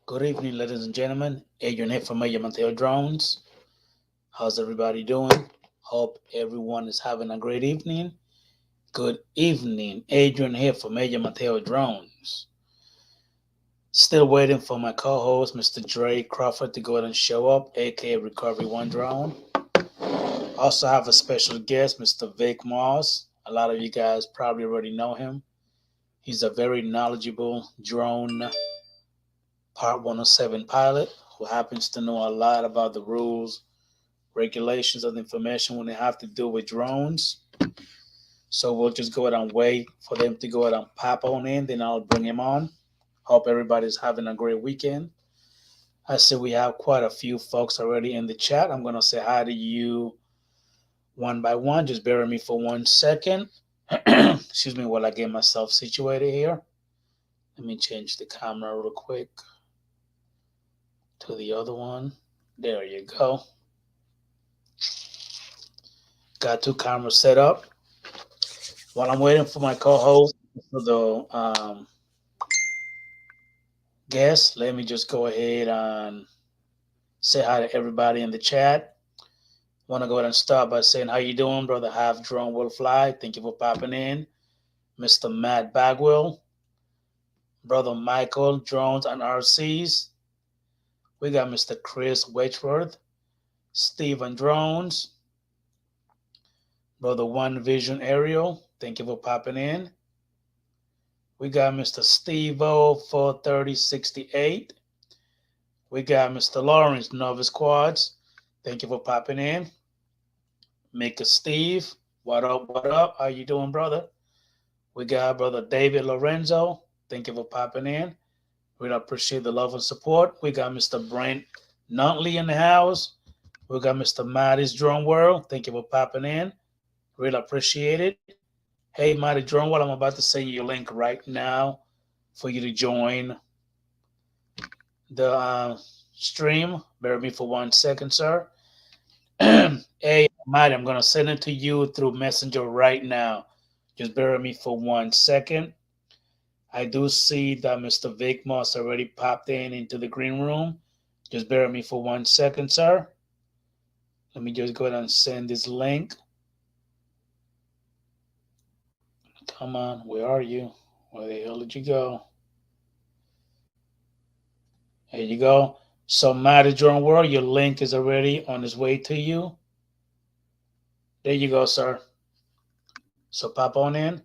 Good evening, ladies and gentlemen. Adrian here from Mateo Drones. How's everybody doing? Hope everyone is having a great evening. Good evening, Adrian here from Mateo Drones. Still waiting for my co-host, Mr. Dre Crawford, to go ahead and show up, aka Recovery One Drone. Also have a special guest, Mr. Vic Moss. A lot of you guys probably already know him. He's a very knowledgeable drone Part 107 pilot who happens to know a lot about the rules, regulations, and information when they have to do with drones. So we'll just go ahead and wait for them to go ahead and pop on in, then I'll bring him on. Hope everybody's having a great weekend. I see we have quite a few folks already in the chat. I'm going to say hi to you one by one. Just bear with me for 1 second. Excuse me while I get myself situated here. Let me change the camera real quick to the other one. There you go. Got two cameras set up. While I'm waiting for my co-host for the guest, let me just go ahead and say hi to everybody in the chat. Want to go ahead and start by saying how you doing, brother? Half Drone Will Fly. Thank you for popping in. Mr. Matt Bagwell, brother Michael Drones and RCs. We got Mr. Chris Wedgeworth, Stephen Drones, brother One Vision Aerial. Thank you for popping in. We got Mr. Steve-O 43068. We got Mr. Lawrence Novice Quads. Thank you for popping in. Maker Steve, what up, what up? How you doing, brother? We got brother David Lorenzo. Thank you for popping in. We appreciate the love and support. We got Mr. Brent Nuntley in the house. We got Mr. Matty's Drone World. Thank you for popping in. Really appreciate it. Hey, Matty Drone World, I'm about to send you a link right now for you to join the stream. Bear with me for 1 second, sir. Hey, Matty, I'm going to send it to you through Messenger right now. Just bear with me for 1 second. I do see that Mr. Vic Moss already popped in into the green room. Just bear with me for 1 second, sir. Let me just go ahead and send this link. Come on, where are you? Where the hell did you go? There you go. So, Matty Drone World, your link is already on its way to you. There you go, sir. So, pop on in.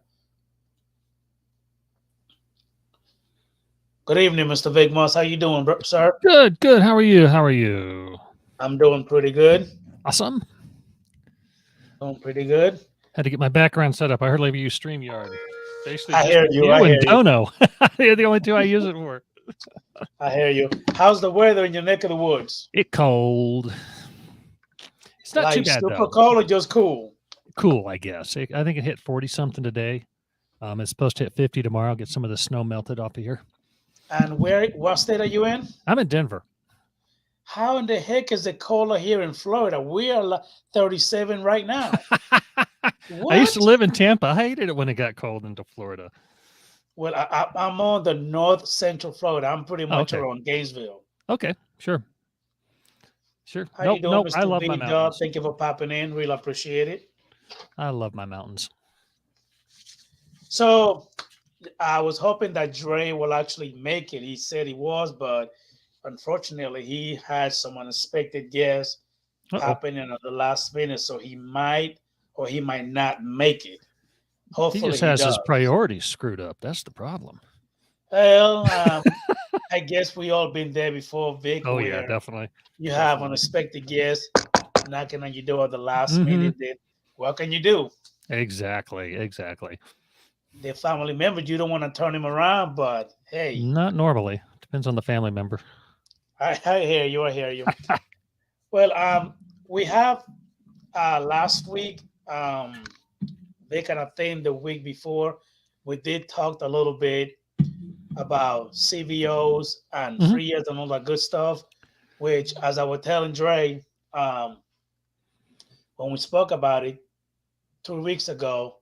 Good evening, Mr. Vic Moss. How you doing, sir? Good, good. How are you? How are you? I'm doing pretty good. Awesome. Doing pretty good. Had to get my background set up. I hardly ever use StreamYard. Basically, I just hear you. I hear and you. Dono. They're the only two I use it for. I hear you. How's the weather in your neck of the woods? It cold. It's not like too bad super though. cold or just cool? Cool, I guess. I think it hit 40 something today. It's supposed to hit 50 tomorrow. Get some of the snow melted off of here. And what state are you in? I'm in Denver. How in the heck is it colder here in Florida? We are 37 right now. I used to live in Tampa. I hated it when it got cold into Florida. Well, I'm on the north central Florida. I'm pretty much around Gainesville. Okay, sure. Sure. How you doing, Mr. I love B my mountains. Thank you for popping in. Really appreciate it. I love my mountains. So I was hoping that Dre will actually make it. He said he was, but unfortunately, he had some unexpected guests popping in at the last minute, so he might or he might not make it. Hopefully, he just has his priorities screwed up. That's the problem. Well, I guess we all been there before, Vic. Oh yeah, definitely. You have unexpected guests knocking on your door at the last minute. What can you do? Exactly. They're family members. You don't want to turn him around, but hey, not normally. Depends on the family member. I hear you. I hear you. Well, we have last week. They kind of think the week before we did talk a little bit about CVOs and free years and all that good stuff. Which, as I was telling Dre, when we spoke about it 3 weeks ago,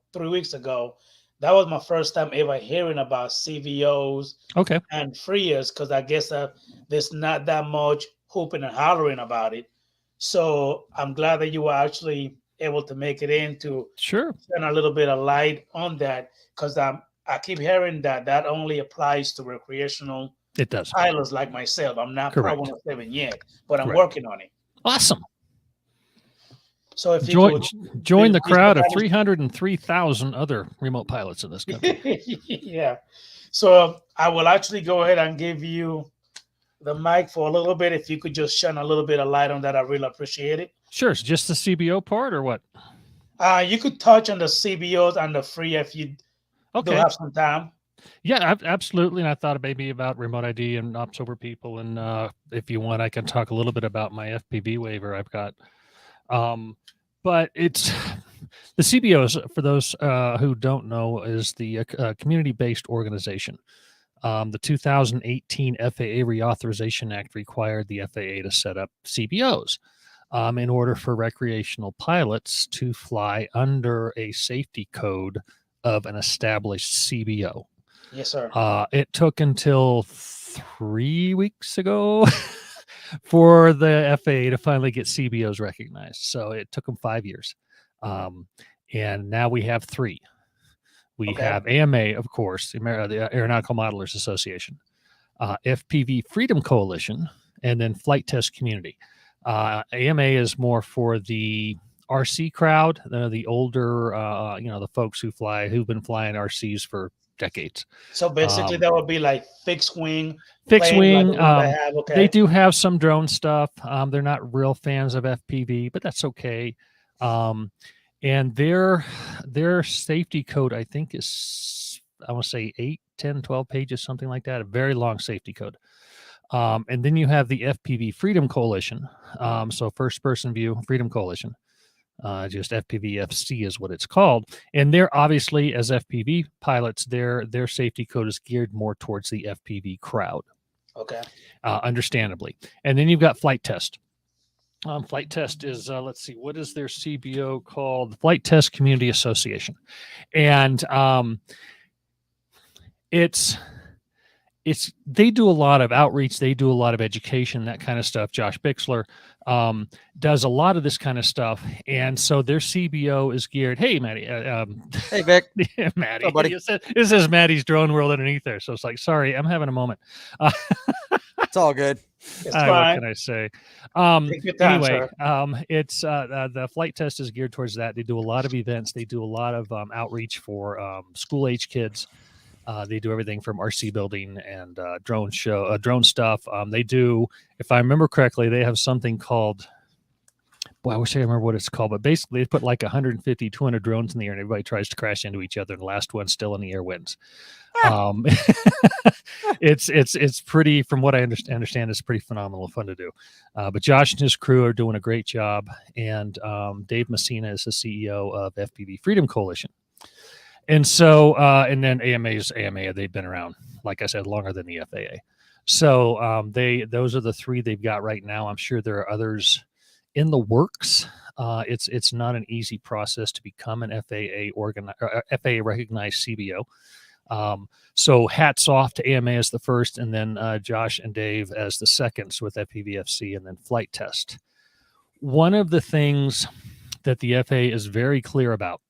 that was my first time ever hearing about CVOs Okay. and freers because I guess there's not that much hooping and hollering about it. So I'm glad that you were actually able to make it in to Sure. shine a little bit of light on that because I keep hearing that that only applies to recreational It does. pilots like myself. I'm not Part Correct. 107 yet, but I'm Correct. working on it. Awesome. So if you Join could join the please crowd of 303,000 other remote pilots in this country. yeah. So I will actually go ahead and give you the mic for a little bit. If you could just shine a little bit of light on that, I really appreciate it. Sure. It's just the CBO part or what? You could touch on the CBOs and the free if you do Okay. have some time. Yeah, absolutely. And I thought maybe about remote ID and ops over people. And if you want, I can talk a little bit about my FPV waiver I've got. But it's the CBOs, for those who don't know, is the community-based organization. The 2018 FAA Reauthorization Act required the FAA to set up CBOs in order for recreational pilots to fly under a safety code of an established CBO. Yes, sir. It took until 3 weeks ago for the FAA to finally get CBOs recognized. So it took them 5 years. And now we have 3. We Okay. have AMA, of course, the Aeronautical Modelers Association, FPV Freedom Coalition, and then Flight Test Community. AMA is more for the RC crowd, the older, the folks who've been flying RCs for decades. So basically, that would be like fixed wing. Fixed plane, wing. like the ones I have. Okay. They do have some drone stuff. They're not real fans of FPV, but that's okay. And their safety code, I think, is, I want to say 8, 10, 12 pages, something like that. A very long safety code. And then you have the FPV Freedom Coalition. So First Person View Freedom Coalition. Just FPVFC is what it's called. And they're obviously, as FPV pilots, their safety code is geared more towards the FPV crowd. Okay. Understandably. And then you've got Flight Test. Flight Test is, let's see, what is their CBO called? Flight Test Community Association. And they do a lot of outreach, they do a lot of education, that kind of stuff. Josh Bixler does a lot of this kind of stuff, and so their CBO is geared. Hey, Maddie. Hey, Vic. Maddie. Hello, buddy. It says Maddie's Drone World underneath there, so it's like, sorry, I'm having a moment. It's all good. It's what fine. can I say? Take your time, Anyway, sir. it's the Flight Test is geared towards that. They do a lot of events. They do a lot of outreach for school age kids. They do everything from RC building and drone stuff. They do, if I remember correctly, they have something called, I wish I remember what it's called, but basically they put like 150, 200 drones in the air and everybody tries to crash into each other and the last one still in the air wins. It's pretty, from what I understand, it's pretty phenomenal fun to do. But Josh and his crew are doing a great job. And Dave Messina is the CEO of FPV Freedom Coalition. And so, and then AMA, they've been around, like I said, longer than the FAA. So those are the 3 they've got right now. I'm sure there are others in the works. It's not an easy process to become an FAA recognized CBO. So hats off to AMA as the first, and then Josh and Dave as the seconds with FPVFC, and then Flight Test. One of the things that the FAA is very clear about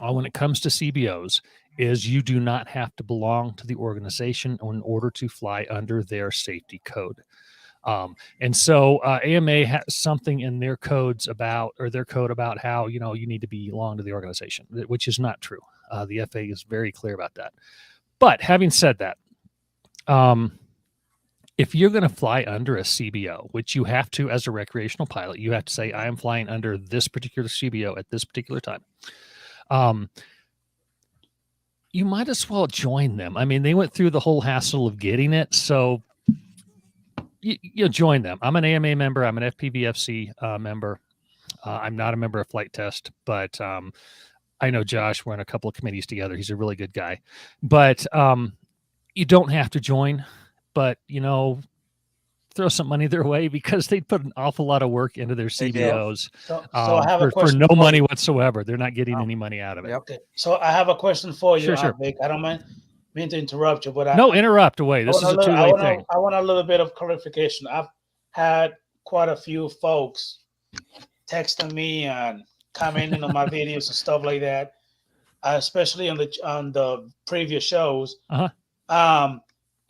when it comes to CBOs is you do not have to belong to the organization in order to fly under their safety code. And so AMA has something in their codes about, or their code about how, you need to belong to the organization, which is not true. The FAA is very clear about that. But having said that, if you're going to fly under a CBO, which you have to as a recreational pilot, you have to say, I am flying under this particular CBO at this particular time. You might as well join them. I mean, they went through the whole hassle of getting it, so you join them. I'm an AMA member. I'm an FPVFC member. I'm not a member of Flight Test, but I know Josh. We're in a couple of committees together. He's a really good guy. But you don't have to join. But, throw some money their way because they put an awful lot of work into their CBOs So I have a for question no for money you. whatsoever. They're not getting Wow. any money out of it. Yep. Okay. So I have a question for you, Sure. Vic. I don't mean to interrupt you, but No, interrupt away. This is a two-way thing. I want a little bit of clarification. I've had quite a few folks texting me and commenting on my videos and stuff like that, especially on the previous shows.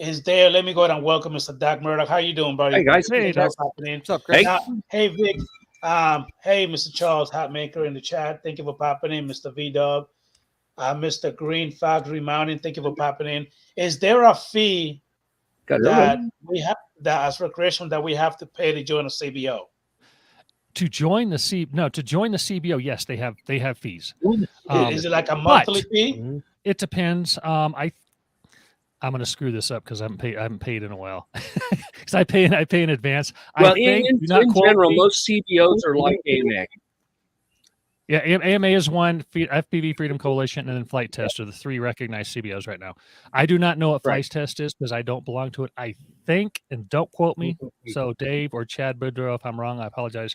Is there? Let me go ahead and welcome Mr. Doc Murdoch. How you doing, buddy? Hey guys. Hey, Doc. What's up, Chris? Hey, Vic. Hey, Mr. Charles Hatmaker in the chat. Thank you for popping in, Mr. V-Dub. Mr. Green Factory Mountain, thank you for popping in. Is there a fee that we have that as recreation that we have to pay to join a CBO? To join the CBO, yes, they have fees. Is it like a monthly fee? It depends. I'm going to screw this up because I haven't paid in a while because I pay in advance. Well, in general, most CBOs are like AMA. Yeah, AMA is one, FPV Freedom Coalition, and then Flight Test are the three recognized CBOs right now. I do not know what Flight Test is because I don't belong to it. I think, and don't quote me, so Dave or Chad Boudreau, if I'm wrong, I apologize.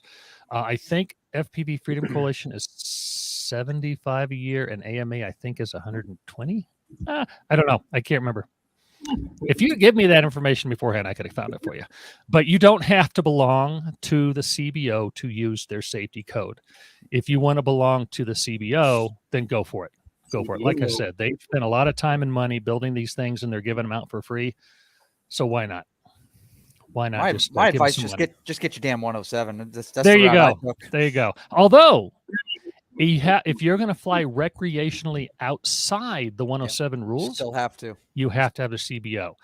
I think FPV Freedom Coalition is $75 a year, and AMA I think is $120. I don't know. I can't remember. If you give me that information beforehand, I could have found it for you. But you don't have to belong to the CBO to use their safety code. If you want to belong to the CBO, then go for it. Go for it. Like I said, they spent a lot of time and money building these things, and they're giving them out for free. So why not? Why not? My advice: just get your damn 107. That's there you go. There you go. Although, if you're going to fly recreationally outside the 107 rules, you have to have the CBO.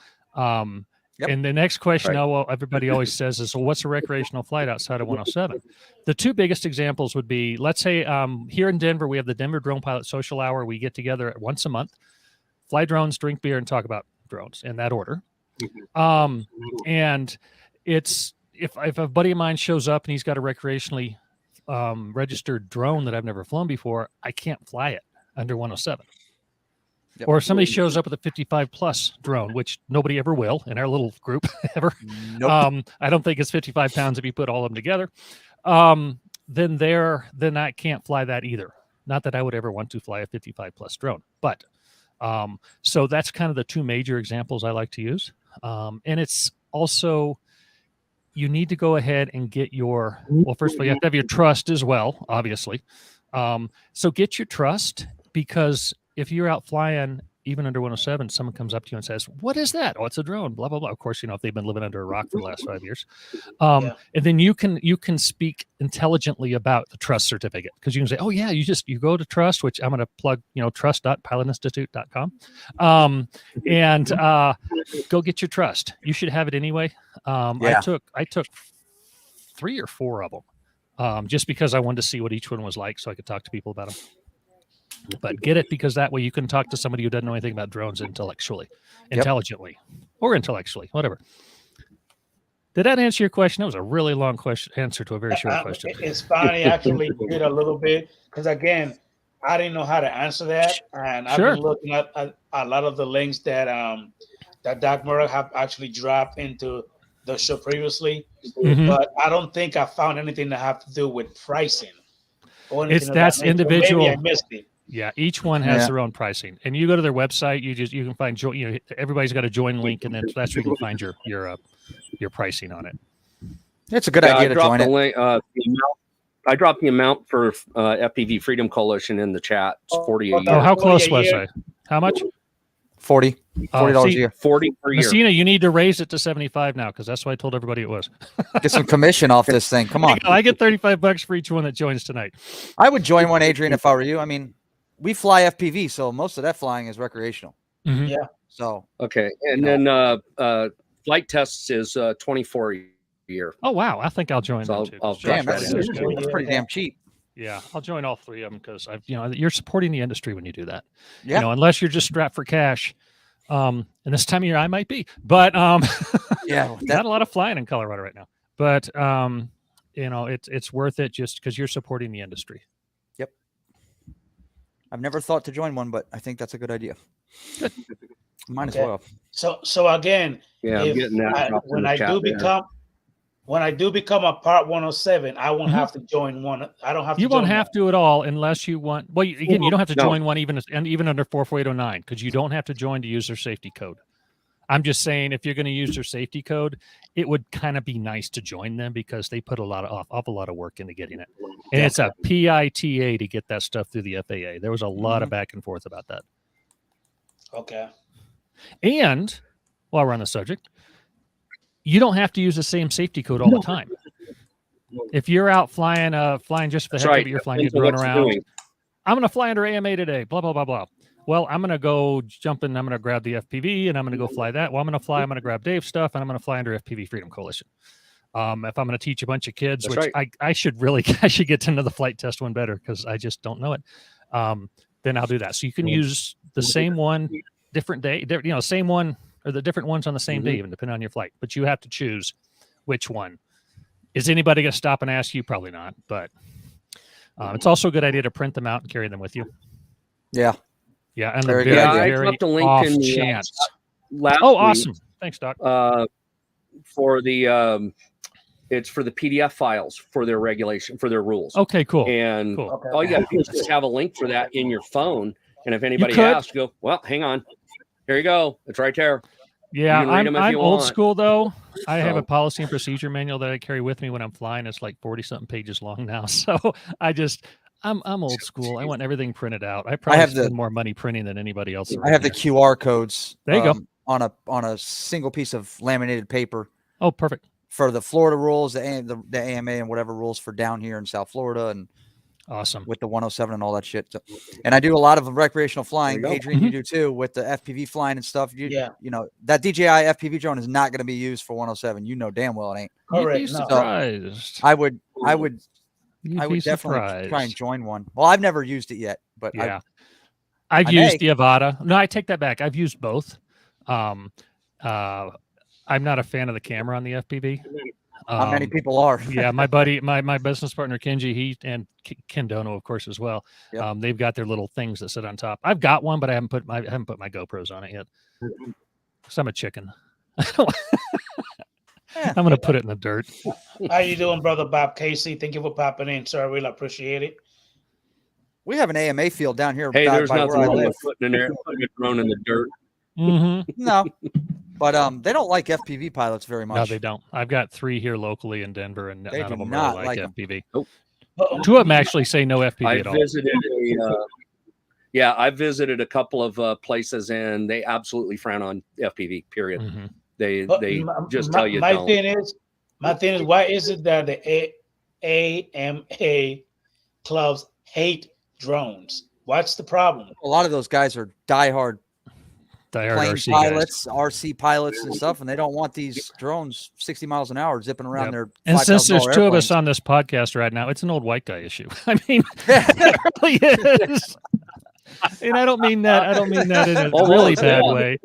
And the next question, everybody always says is, well, what's a recreational flight outside of 107? The two biggest examples would be, let's say here in Denver, we have the Denver Drone Pilot Social Hour. We get together once a month, fly drones, drink beer, and talk about drones in that order. And it's if a buddy of mine shows up and he's got a recreationally registered drone that I've never flown before, I can't fly it under 107. Or if somebody shows up with a 55 plus drone, which nobody ever will in our little group ever. Nope. I don't think it's 55 pounds if you put all of them together. Then I can't fly that either. Not that I would ever want to fly a 55 plus drone, but so that's kind of the two major examples I like to use. And it's also, you need to go ahead and get your, well, first of all, you have to have your trust as well, obviously. So get your trust, because if you're out flying, even under 107, someone comes up to you and says, what is that? Oh, it's a drone, blah, blah, blah. Of course, if they've been living under a rock for the last 5 years. And then you can speak intelligently about the trust certificate, because you can say, oh yeah, you go to trust, which I'm going to plug, trust.pilotinstitute.com. And go get your trust. You should have it anyway. I took 3 or 4 of them just because I wanted to see what each one was like so I could talk to people about them. But get it, because that way you can talk to somebody who doesn't know anything about drones intelligently, or intellectually, whatever. Did that answer your question? That was a really long answer to a very short question. It's funny, actually did a little bit, because again, I didn't know how to answer that, and I've been looking at a lot of the links that that Doc Murdoch have actually dropped into the show previously, but I don't think I found anything that have to do with pricing. That's individual. Maybe I missed it. Yeah, each one has their own pricing, and you go to their website. You can find everybody's got a join link, and then that's where you can find your pricing on it. It's a good idea to join it. I dropped the amount for FPV Freedom Coalition in the chat. It's $40 a year. Oh, how close was I? How much? $40 a year. $40 per year. Messina, you need to raise it to 75 now, because that's what I told everybody it was. Get some commission off this thing. Come on. I get $35 for each one that joins tonight. I would join one, Adrian, if I were you. I mean, we fly FPV, so most of that flying is recreational. Yeah. So okay, and then Flight Tests is $24 a year. Oh wow, I think I'll join. So damn, that's pretty damn cheap. Yeah, I'll join all 3 of them, because you're supporting the industry when you do that. Yeah. Unless you're just strapped for cash. And this time of year I might be, but not a lot of flying in Colorado right now. But it's worth it just because you're supporting the industry. Yep. I've never thought to join one, but I think that's a good idea. Might as well. So again, when when I do become a Part 107, I won't have to join one. I don't have to. You won't join have one. to at all unless you want. Well, again, you don't have to No. join one even under 44809 because you don't have to join to use their safety code. I'm just saying if you're going to use their safety code, it would kind of be nice to join them because they put awful lot of work into getting it. And it's a PITA to get that stuff through the FAA. There was a lot of back and forth about that. Okay. And while we're on the subject, you don't have to use the same safety code all the time. If you're out flying just for the heck of it, you're flying, getting run around. I'm going to fly under AMA today, blah, blah, blah, blah. Well, I'm going to go jump in. I'm going to grab the FPV and I'm going to go fly that. Well, I'm going to grab Dave's stuff and I'm going to fly under FPV Freedom Coalition. If I'm going to teach a bunch of kids, I should get to know the flight test one better because I just don't know it. Then I'll do that. So you can use the same one, different day, same one or the different ones on the same day, even depending on your flight. But you have to choose which one. Is anybody going to stop and ask you? Probably not. But it's also a good idea to print them out and carry them with you. Yeah. Yeah, and Very the good very, idea. very I left a link off in the chance. last Oh, week, awesome! Thanks, Doc. for the it's for the PDF files for their regulation for their rules. Okay, cool. And Cool. Okay. all you got to do is just have a link for that in your phone. And if anybody could. asks, go, well, hang on, here you go. It's right there. Yeah, You can read 'em if I'm you old want. school though. I have a So- policy and procedure manual that I carry with me when I'm flying. It's like 40-something pages long now. So I'm old school. I want everything printed out. I probably have the- spend more money printing than anybody else. I have the QR codes. There you go. On a single piece of laminated paper Oh, perfect. for the Florida rules, the AMA and whatever rules for down here in South Florida and Awesome. with the 107 and all that shit. So, and I do a lot of recreational flying. There you go. Adrian, you do too with the FPV flying and stuff. You know, that DJI FPV drone is not going to be used for 107. You know damn well it ain't. Correct. You'd be No. surprised. I would You'd I be would definitely surprised. try and join one. Well, I've never used it yet, but Yeah. I've I used may. the Avata. No, I take that back. I've used both. I'm not a fan of the camera on the FPV. how many people are? Yeah, my buddy, my business partner Kenji, he and Ken Dono, of course, as well. Yep. They've got their little things that sit on top. I've got one, but I haven't put my GoPros on it yet. Because I'm a chicken. I'm going to put it in the dirt. How you doing, brother Bob Casey? Thank you for popping in, sir. I really appreciate it. We have an AMA field down here. Hey, by there's where nothing I wrong live. with putting a drone in the dirt. Mm-hmm. No, but they don't like FPV pilots very much. No, they don't. I've got 3 here locally in Denver, and They none do of them not really like like 'em. FPV. Nope. 2 of them actually say no FPV I at all. visited I visited a couple of places and they absolutely frown on FPV. Period. Mhm. They just my, tell you my don't. thing is, why is it that the AMA clubs hate drones? What's the problem? A lot of those guys are diehard Diehard plane RC guys. pilots, RC pilots, and stuff, and they don't want these drones 60 miles an hour zipping around Yep. their. And since there's $5,000 2 of us airplanes. on this podcast right now, it's an old white guy issue. I mean, it really is. And I don't mean that in a Oh, really it's bad not. way.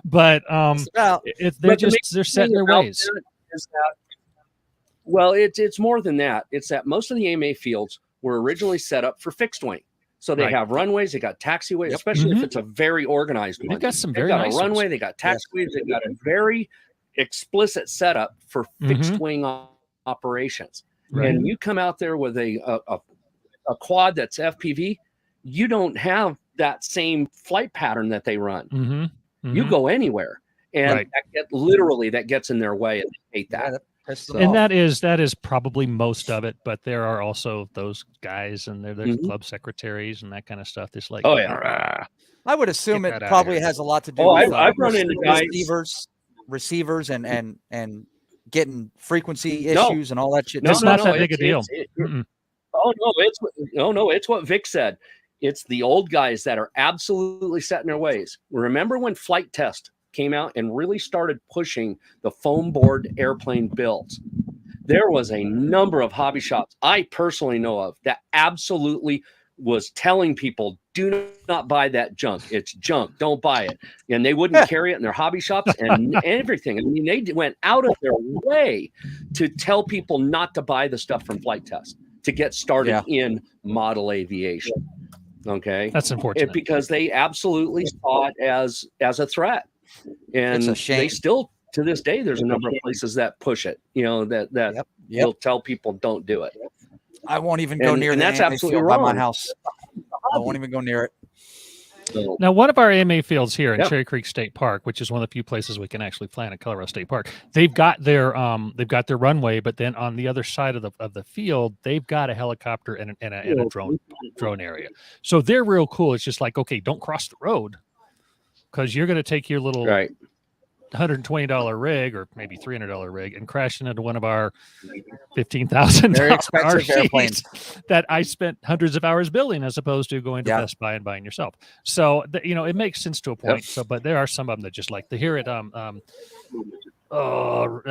But Well, they're set in their about ways. that is that, well, it's more than that. It's that most of the AMA fields were originally set up for fixed wing. So they Right. have runways, they got taxiways, Yep. especially Mhm. if it's a very organized They've one. got some They've very got nice a runway, ones. they got taxiways, they've got a very explicit setup for fixed wing operations. Right. And you come out there with a quad that's FPV, you don't have that same flight pattern that they run. Mm-hmm. You go anywhere, and Right. that gets in their way, and they hate that. pisses them And off. that is probably most of it, but there are also those guys and they're Mhm. club secretaries and that kind of stuff. It's like, Oh yeah, "Rah." I would assume Get it that outta probably here. has a lot to do Oh, with I've run into guys- receivers, and getting frequency No. issues and all that shit. It's not that big a deal. Mm-mm. It's what Vic said. It's the old guys that are absolutely set in their ways. Remember when Flight Test came out and really started pushing the foam board airplane builds? There was a number of hobby shops I personally know of that absolutely was telling people, do not buy that junk. It's junk. Don't buy it. And they wouldn't carry it in their hobby shops and everything. I mean, they went out of their way to tell people not to buy the stuff from Flight Test to get started in model aviation. Okay. That's unfortunate. Because they absolutely saw it as a threat. And It's a shame. they still to this day, there's a number of places that push it. That will tell people don't do it. I won't even go near and the that's AMA absolutely field wrong. by my house. I won't even go near it. Now, one of our AMA fields here in Cherry Creek State Park, which is one of the few places we can actually fly in at Colorado State Park, they've got their runway, but then on the other side of the field, they've got a helicopter and a drone area. So they're real cool. It's just like, okay, don't cross the road because you're going to take your little $120 rig or maybe $300 rig and crash into one of our $15,000 very expensive airplanes that I spent hundreds of hours building as opposed to going to Best Buy and buying yourself. So it makes sense to a point. So, but there are some of them that just like to hear it.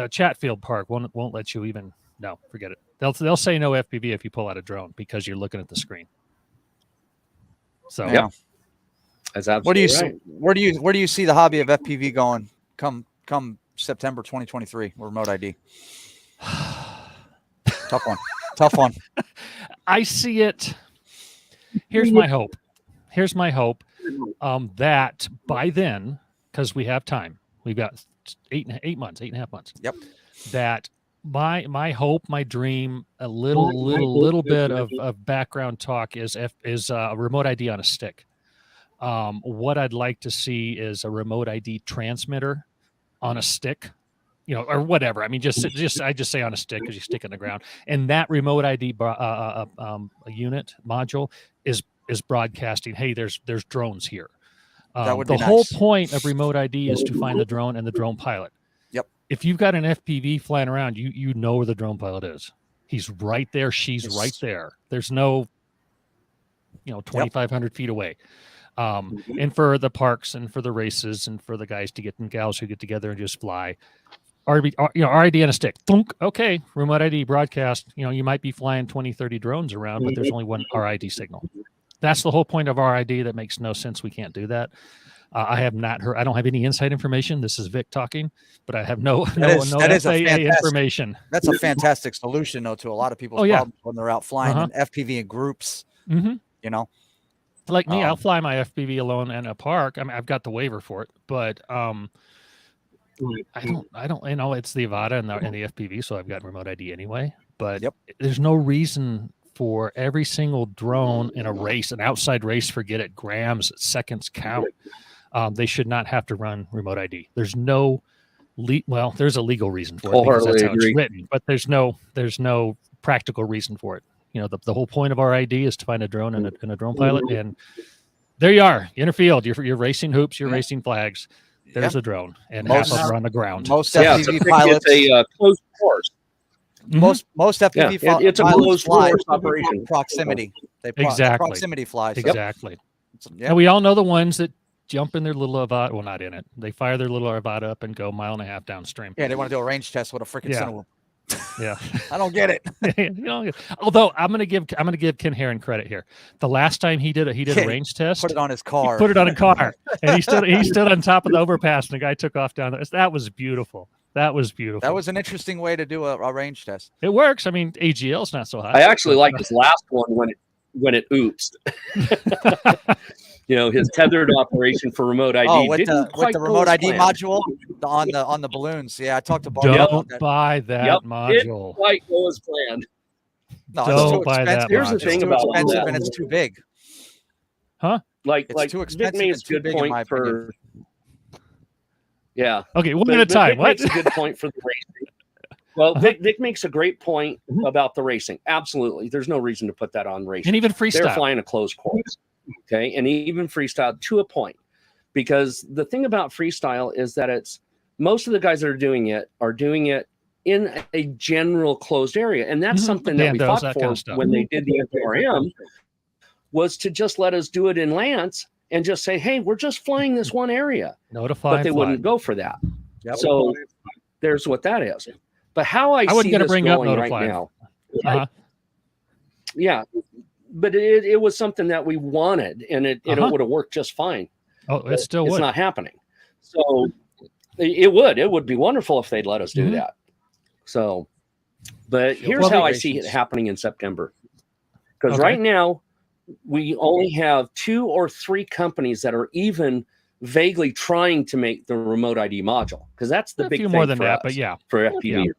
Chatfield Park won't let you even. No, forget it. They'll say no FPV if you pull out a drone because you're looking at the screen. So that's absolutely right. Where do you see the hobby of FPV going? Come September 2023, remote ID. Tough one. I see it. Here's my hope that by then, because we have time, we've got 8.5 months. Yep. That my hope, my dream, a little bit of background talk is a remote ID on a stick. What I'd like to see is a remote ID transmitter on a stick, or whatever. I mean, I just say on a stick because you stick it in the ground, and that remote ID unit module is broadcasting. Hey, there's drones here. That would be the whole point of remote ID is to find the drone and the drone pilot. Yep. If you've got an FPV flying around, you know where the drone pilot is. He's right there. She's right there. There's no, 2,500 feet away. And for the parks and for the races and for the guys and gals who get together and just fly, RID on a stick. Thunk, okay, remote ID broadcast. You might be flying 20, 30 drones around, but there's only one RID signal. That's the whole point of RID. That makes no sense. We can't do that. I have not heard. I don't have any inside information. This is Vic talking, but I have no FAA information. That's a fantastic solution, though, to a lot of people's problems when they're out flying in FPV in groups. Like me, I'll fly my FPV alone in a park. I mean, I've got the waiver for it, but I don't. It's the Avata and the FPV, so I've got remote ID anyway. But there's no reason for every single drone in a race, an outside race, forget it, grams, seconds count. They should not have to run remote ID. There's no, there's a legal reason for it because that's how it's written, but there's no practical reason for it. The whole point of our ID is to find a drone and a drone pilot, and there you are, interfield. You're racing hoops, you're racing flags. There's a drone, and half of them are on the ground. Most FPV pilots, it's a closed course. Most FPV pilots, it's a closed course operation. Proximity. Proximity flies. So. Exactly. And we all know the ones that jump in their little Avata. Well, not in it. They fire their little Avata up and go 1.5 miles downstream. Yeah, they want to do a range test with a freaking Cinewoop. Yeah, I don't get it. Although I'm gonna give Ken Herron credit here. The last time he did a range test, put it on his car. He put it on a car, and he stood on top of the overpass, and the guy took off down there. That was beautiful. That was an interesting way to do a range test. It works. I mean, AGL's not so high. I actually like his last one when it oops. His tethered operation for remote ID. Oh, with the remote ID module on the balloons. Yeah, I talked to Bob. Don't buy that module. Didn't quite go as planned. No, don't buy that. Here's the thing about expensive that. And it's too big. Huh? It's too expensive. Vic makes a good point for. Yeah. Okay, one at a time. Vic makes a good point for the racing. Well, Vic makes a great point about the racing. Absolutely, there's no reason to put that on racing. And even freestyle. They're flying a closed course. Okay, and even freestyle to a point, because the thing about freestyle is that it's most of the guys that are doing it in a general closed area, and that's something that we fought for when they did the FRM, was to just let us do it in Lance and just say, hey, we're just flying this one area. Notify. But they wouldn't go for that. Yep. So there's what that is. But how I see this going right now, yeah. But it was something that we wanted, and it would have worked just fine. Oh, it still would. It's not happening. So it would be wonderful if they'd let us do that. So, but here's how I see it happening in September. Because right now we only have 2 or 3 companies that are even vaguely trying to make the remote ID module, because that's the big few thing more than for that, us, but yeah, for FPV.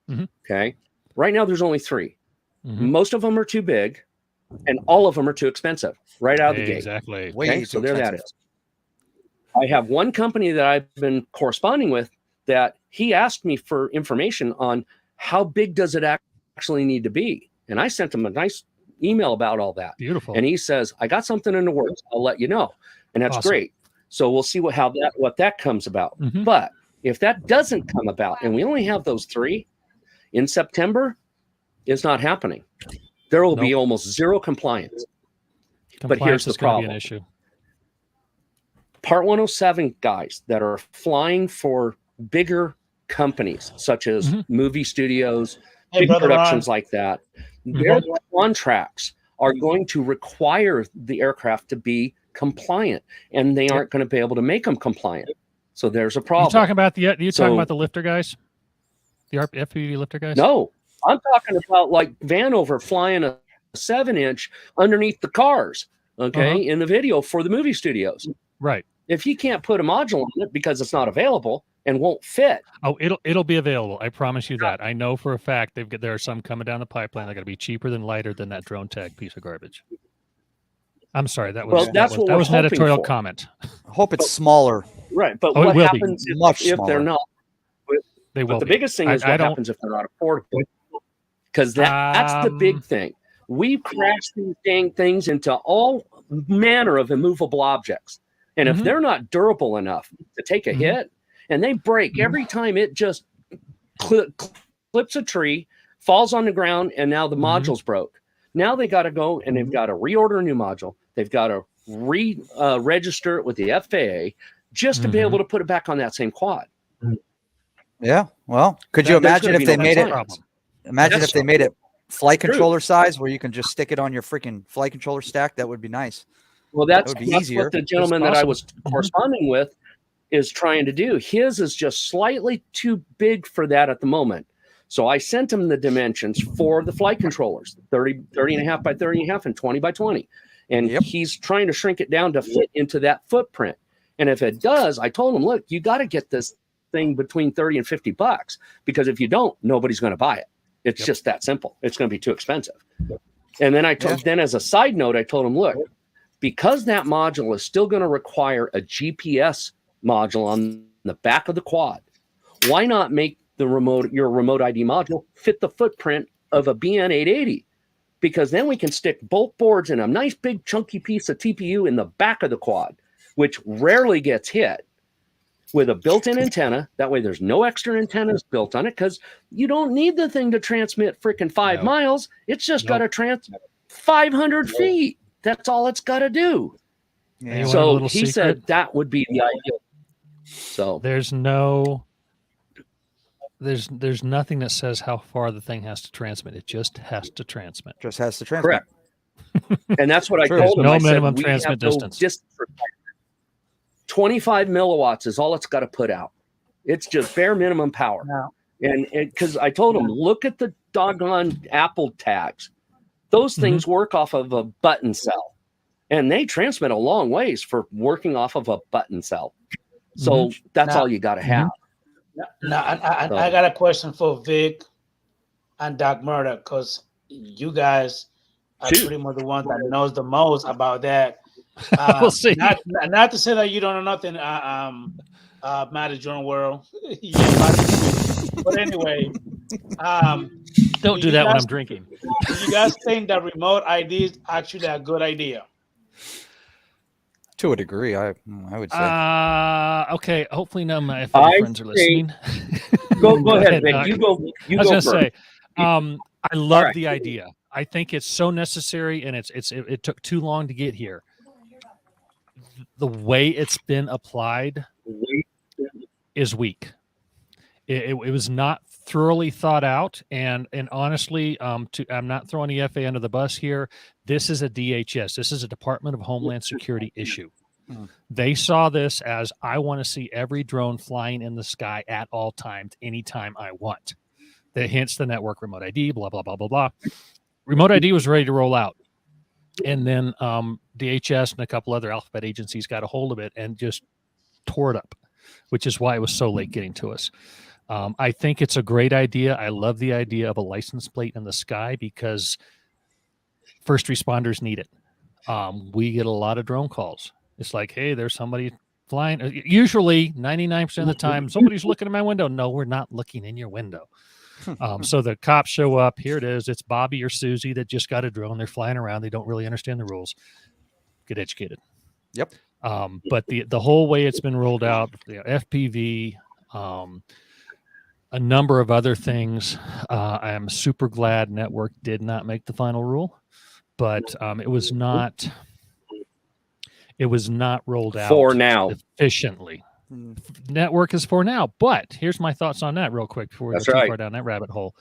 Yeah. Okay, right now there's only 3. Most of them are too big, and all of them are too expensive right out of the gate. Exactly. Okay, so there that is. I have one company that I've been corresponding with that he asked me for information on how big does it actually need to be, and I sent him a nice email about all that. Beautiful. And he says, I got something in the works. I'll let you know. And that's Awesome. great. So we'll see what that comes about. But if that doesn't come about, and we only have those 3 in September, it's not happening. There will be almost zero compliance. But here's the problem. Be an issue. Part 107 guys that are flying for bigger companies, such as movie studios, big productions like that, their contracts are going to require the aircraft to be compliant, and they aren't going to be able to make them compliant. So there's a problem. Talking about the lifter guys, the FPV lifter guys? No, I'm talking about like Vanover flying a 7-inch underneath the cars. Okay, in the video for the movie studios. Right. If you can't put a module on it because it's not available and won't fit. Oh, it'll be available. I promise you that. I know for a fact there are some coming down the pipeline. They're going to be cheaper than lighter than that drone tag piece of garbage. I'm sorry. That was an editorial comment. I hope it's smaller. Right, but what happens if they're not? They will. But the biggest thing is what happens if they're not affordable. Because that's the big thing. We crash these dang things into all manner of immovable objects. And if they're not durable enough to take a hit, and they break every time it just clips a tree, falls on the ground, and now the module's broke. Now they got to go and they've got to reorder a new module. They've got to register it with the FAA just to be able to put it back on that same quad. Yeah. Well, could you imagine if they made it? Imagine if they made it flight controller size, where you can just stick it on your freaking flight controller stack. That would be nice. Well, that's what the gentleman that I was corresponding with is trying to do. His is just slightly too big for that at the moment. So I sent him the dimensions for the flight controllers, 30 and a half by 30 and a half and 20 by 20. And he's trying to shrink it down to fit into that footprint. And if it does, I told him, look, you got to get this thing between 30 and $50, because if you don't, nobody's going to buy it. It's just that simple. It's going to be too expensive. And then then as a side note, I told him, look, because that module is still going to require a GPS module on the back of the quad, why not make your remote ID module fit the footprint of a BN 880? Because then we can stick both boards in a nice big chunky piece of TPU in the back of the quad, which rarely gets hit, with a built-in antenna. That way there's no extra antennas built on it, because you don't need the thing to transmit freaking 5 miles. It's just got to transmit 500 feet. That's all it's got to do. Yeah. So he said that would be the ideal. So there's nothing that says how far the thing has to transmit. It just has to transmit. Correct. And that's what I told him. No minimum transmit distance. 25 milliwatts is all it's got to put out. It's just bare minimum power. No. And because I told him, look at the doggone Apple tags. Those things work off of a button cell, and they transmit a long ways for working off of a button cell. So that's all you got to have. Now, I got a question for Vic and Doc Murdoch, because you guys are pretty much the ones that knows the most about that. We'll see. Not to say that you don't know nothing, Matt Drone World. But anyway, don't do that when I'm drinking. You guys think that remote ID is actually a good idea? To a degree, I would say. Okay. Hopefully, none of my friends are listening. Go ahead, Vic. You go. I was going to say, I love the idea. I think it's so necessary, and it took too long to get here. The way it's been applied is weak. It was not thoroughly thought out, and honestly, I'm not throwing the FAA under the bus here. This is a DHS. This is a Department of Homeland Security issue. They saw this as, I want to see every drone flying in the sky at all times, anytime I want. Hence the network remote ID, blah, blah, blah, blah, blah. Remote ID was ready to roll out. And then DHS and a couple other alphabet agencies got a hold of it and just tore it up, which is why it was so late getting to us. I think it's a great idea. I love the idea of a license plate in the sky because first responders need it. We get a lot of drone calls. It's like, hey, there's somebody flying. Usually 99% of the time, somebody's looking in my window. No, we're not looking in your window. So the cops show up. Here it is. It's Bobby or Susie that just got a drone. They're flying around. They don't really understand the rules. Get educated. Yep. But the whole way it's been rolled out, FPV, a number of other things. I am super glad network did not make the final rule, but it was not rolled out for now efficiently. Network is for now, but here's my thoughts on that real quick before we go too far down that rabbit hole.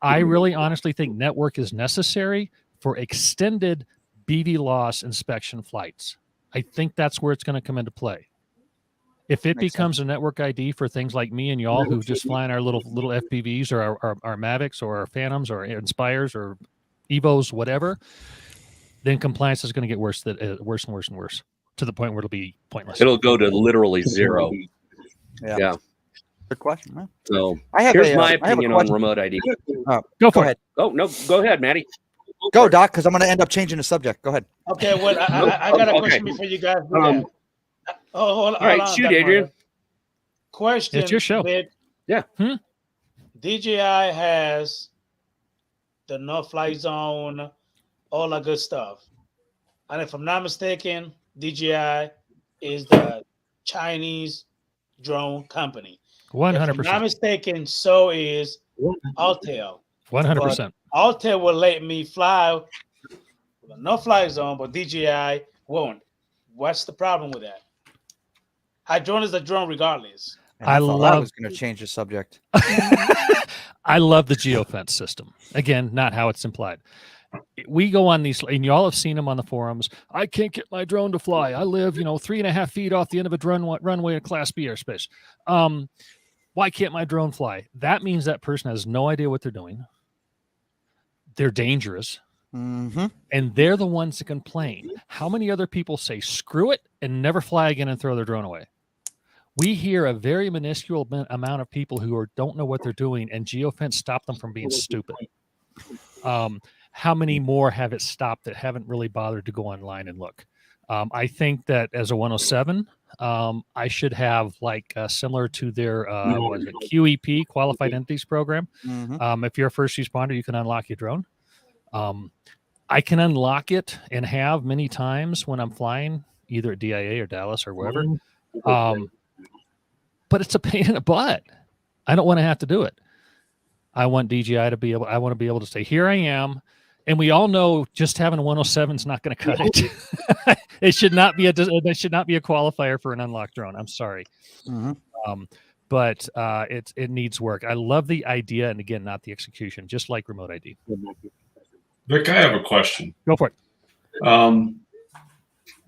I really honestly think network is necessary for extended BV loss inspection flights. I think that's where it's going to come into play. If it becomes a network ID for things like me and y'all who just flying our little FPVs or our Mavics or our Phantoms or Inspires or Evos, whatever, then compliance is going to get worse and worse to the point where it'll be pointless. It'll go to literally zero. Yeah. Good question, man. So here's my opinion on remote ID. Go ahead. Oh, no, go ahead, Matty. Go, Doc, because I'm going to end up changing the subject. Go ahead. Okay, well, I got a question before you guys do that. Hold all right, on, shoot, Adrian. Question. It's your show. Yeah. DJI has the no-fly zone, all that good stuff. And if I'm not mistaken, DJI is the Chinese drone company. 100%. If I'm not mistaken, so is Altel. 100%. Altel will let me fly with a no-fly zone, but DJI won't. What's the problem with that? A drone is a drone regardless. I was going to change the subject. I love the geofence system. Again, not how it's implied. We go on these, and y'all have seen them on the forums. I can't get my drone to fly. I live, 3.5 feet off the end of a runway at Class B airspace. Why can't my drone fly? That means that person has no idea what they're doing. They're dangerous. Mm-hmm. And they're the ones that complain. How many other people say, screw it, and never fly again and throw their drone away? We hear a very minuscule amount of people who don't know what they're doing, and geofence stopped them from being stupid. How many more have it stopped that haven't really bothered to go online and look? I think that as a 107, I should have similar to their QEP, Qualified Entities Program. Mm-hmm. If you're a first responder, you can unlock your drone. I can unlock it and have many times when I'm flying, either at DIA or Dallas or wherever. But it's a pain in the butt. I don't want to have to do it. I want DJI to be able. I want to be able to say, "Here I am," and we all know just having a 107 is not going to cut it. It should not be a qualifier for an unlocked drone. I'm sorry, but it needs work. I love the idea, and again, not the execution. Just like remote ID. Vic, I have a question. Go for it.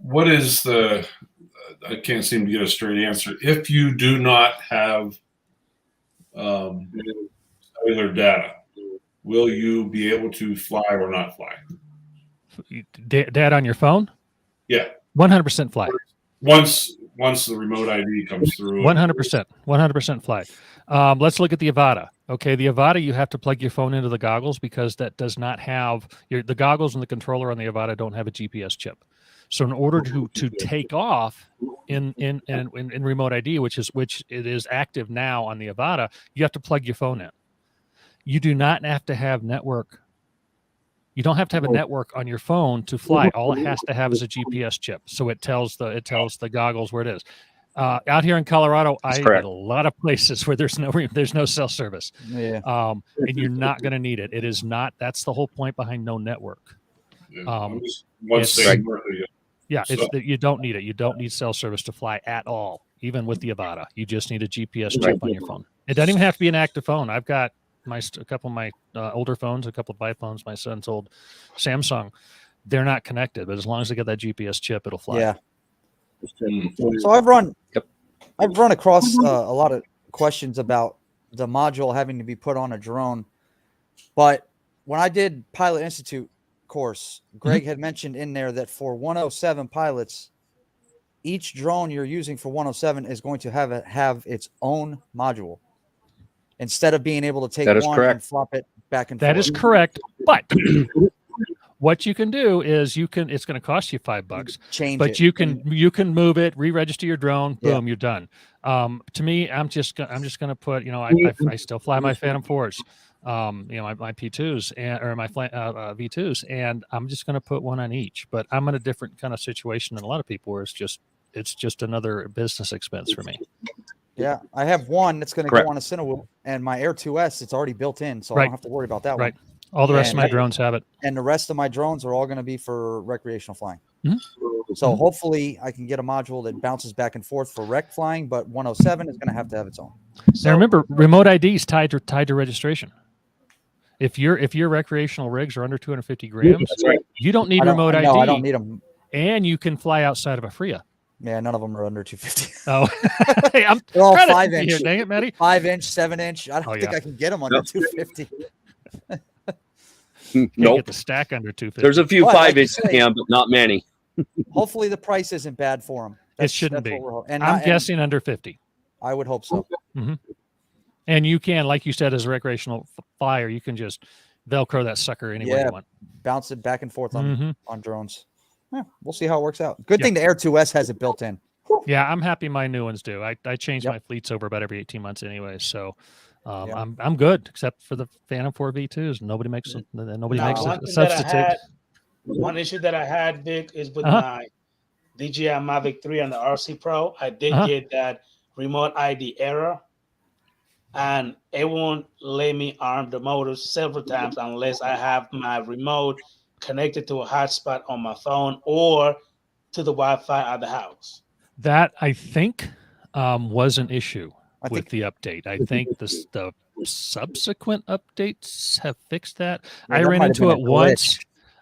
What is the? I can't seem to get a straight answer. If you do not have cellular data, will you be able to fly or not fly? Data on your phone? Yeah. 100% fly. Once the remote ID comes through. 100% fly. Let's look at the Avata. Okay, the Avata, you have to plug your phone into the goggles because that does not have the goggles and the controller on the Avata don't have a GPS chip. So in order to take off in remote ID, which it is active now on the Avata, you have to plug your phone in. You do not have to have network. You don't have to have a network on your phone to fly. All it has to have is a GPS chip. So it tells the goggles where it is. Out here in Colorado, I get a lot of places where there's no cell service. Yeah. And you're not going to need it. It is not. That's the whole point behind no network. You don't need it. You don't need cell service to fly at all, even with the Avata. You just need a GPS chip on your phone. It doesn't even have to be an active phone. I've got a couple of my older phones, a couple of iPhones, my son's old Samsung. They're not connected, but as long as they get that GPS chip, it'll fly. Yeah. So I've run across a lot of questions about the module having to be put on a drone, but when I did Pilot Institute, course, Greg had mentioned in there that for 107 pilots, each drone you're using for 107 is going to have its own module instead of being able to take one and flop it back and forth. That is correct. But what you can do is it's going to cost you $5, but you can move it, re-register your drone, boom, you're done. To me, I'm just going to put, I still fly my Phantom 4s, my P2s or my V2s, and I'm just going to put one on each. But I'm in a different kind of situation than a lot of people where it's just another business expense for me. Yeah, I have one that's going to go on a Cinewoop, and my Air 2S, it's already built in, so I don't have to worry about that one. All the rest of my drones have it. And the rest of my drones are all going to be for recreational flying. So hopefully I can get a module that bounces back and forth for rec flying, but 107 is going to have its own. Now remember, remote ID is tied to registration. If your recreational rigs are under 250 grams, you don't need remote ID. No, I don't need them. And you can fly outside of a FRIA. Yeah, none of them are under 250. Oh, hey, I'm they're all 5-inch. Here, dang it, Matty. 5-inch, 7-inch. I don't think I can get them under 250. Nope. Get the stack under 250. There's a few 5-inch, but not many. Hopefully the price isn't bad for them. It shouldn't be. I'm guessing under 50. I would hope so. And you can, like you said, as a recreational flyer, you can just Velcro that sucker anywhere you want. Bounce it back and forth on drones. Yeah, we'll see how it works out. Good thing the Air 2S has it built in. Yeah, I'm happy my new ones do. I change my fleets over about every 18 months anyway, so I'm good, except for the Phantom 4 V2s. Nobody makes a substitute. One issue that I had, Vic, is with my DJI Mavic 3 and the RC Pro. I did get that remote ID error, and it won't let me arm the motor several times unless I have my remote connected to a hotspot on my phone or to the Wi-Fi at the house. That, I think, was an issue with the update. I think the subsequent updates have fixed that. Yeah, I ran into it once.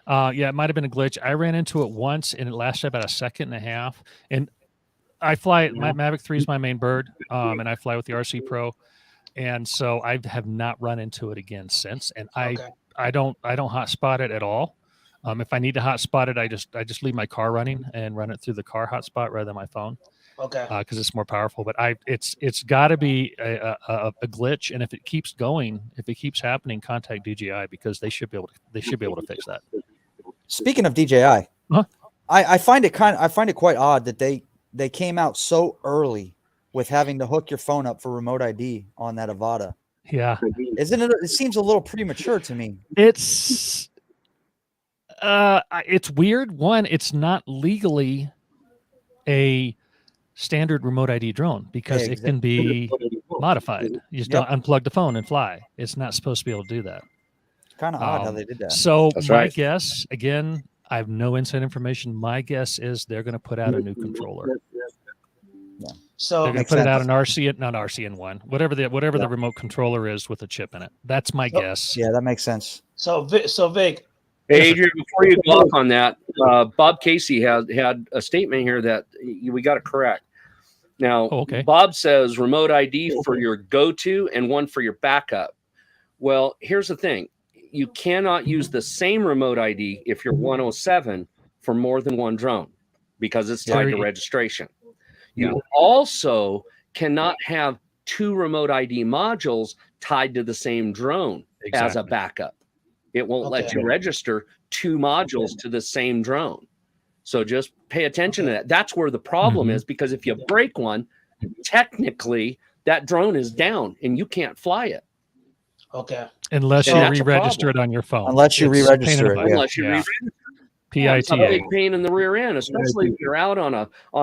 It might have been a glitch. I ran into it once, and it lasted about a second and a half. And I fly my Mavic 3 is my main bird, and I fly with the RC Pro, and so I have not run into it again since. And I don't hotspot it at all. If I need to hotspot it, I just leave my car running and run it through the car hotspot rather than my phone. Okay. Because it's more powerful. But it's got to be a glitch, and if it keeps going, if it keeps happening, contact DJI because they should be able to fix that. Speaking of DJI, I find it quite odd that they came out so early with having to hook your phone up for remote ID on that Avata. Yeah, isn't it? It seems a little premature to me. It's weird. One, it's not legally a standard remote ID drone because it can be modified. You just don't unplug the phone and fly. It's not supposed to be able to do that. Kind of odd how they did that. So my guess, again, I have no inside information. My guess is they're going to put out a new controller. Yeah. So they're going to put it out an RCN1, whatever the remote controller is with a chip in it. That's my guess. Yeah, that makes sense. So Vic. Hey, Adrian, before you go off on that, Bob Casey had a statement here that we got to correct. Now, Bob says remote ID for your go-to and one for your backup. Well, here's the thing. You cannot use the same remote ID if you're 107 for more than one drone because it's tied to registration. You also cannot have two remote ID modules tied to the same drone as a backup. It won't let you register two modules to the same drone. So just pay attention to that. That's where the problem is, because if you break one, technically that drone is down and you can't fly it. Okay. Unless you re-register it on your phone. Unless you re-register it. Unless you re-register it. PITA. It's a big pain in the rear end, especially if you're out on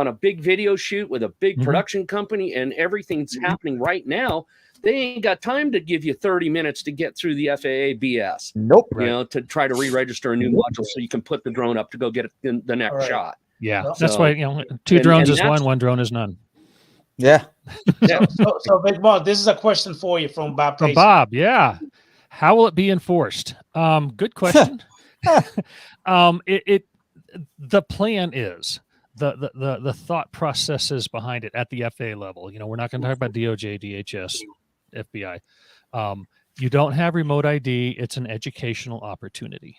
a big video shoot with a big production company and everything's happening right now. They ain't got time to give you 30 minutes to get through the FAA BS. Nope. You know, to try to re-register a new module so you can put the drone up to go get it in the next shot. Yeah, that's why two drones is one drone is none. Yeah. So Vic Moss, this is a question for you from Bob. From Bob, yeah. How will it be enforced? Good question. The plan is the thought processes behind it at the FAA level. You know, we're not going to talk about DOJ, DHS, FBI. You don't have remote ID. It's an educational opportunity.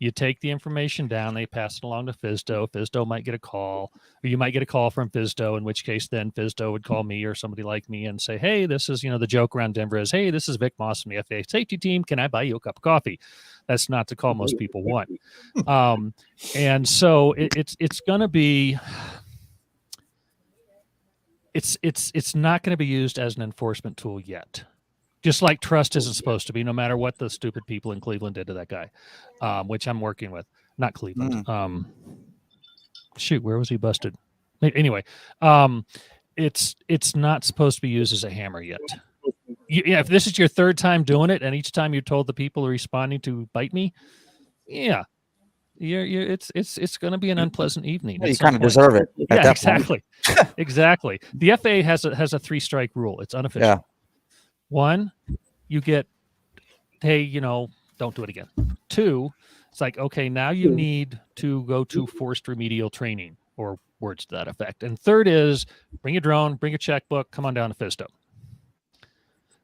You take the information down, they pass it along to FSDO. FSDO might get a call, or you might get a call from FSDO, in which case then FSDO would call me or somebody like me and say, hey, this is, the joke around Denver is, hey, this is Vic Moss from the FAA safety team. Can I buy you a cup of coffee? That's not the call most people want. And so it's going to be, it's not going to be used as an enforcement tool yet. Just like trust isn't supposed to be, no matter what the stupid people in Cleveland did to that guy, which I'm working with. Not Cleveland. Shoot, where was he busted? Anyway, it's not supposed to be used as a hammer yet. If this is your third time doing it, and each time you told the people responding to bite me, it's going to be an unpleasant evening. You kind of deserve it. Yeah, exactly. Exactly. The FAA has a 3-strike rule. It's unofficial. Yeah. 1, you get, hey, don't do it again. 2, it's like, okay, now you need to go to forced remedial training, or words to that effect. And 3rd is bring a drone, bring a checkbook, come on down to FSDO.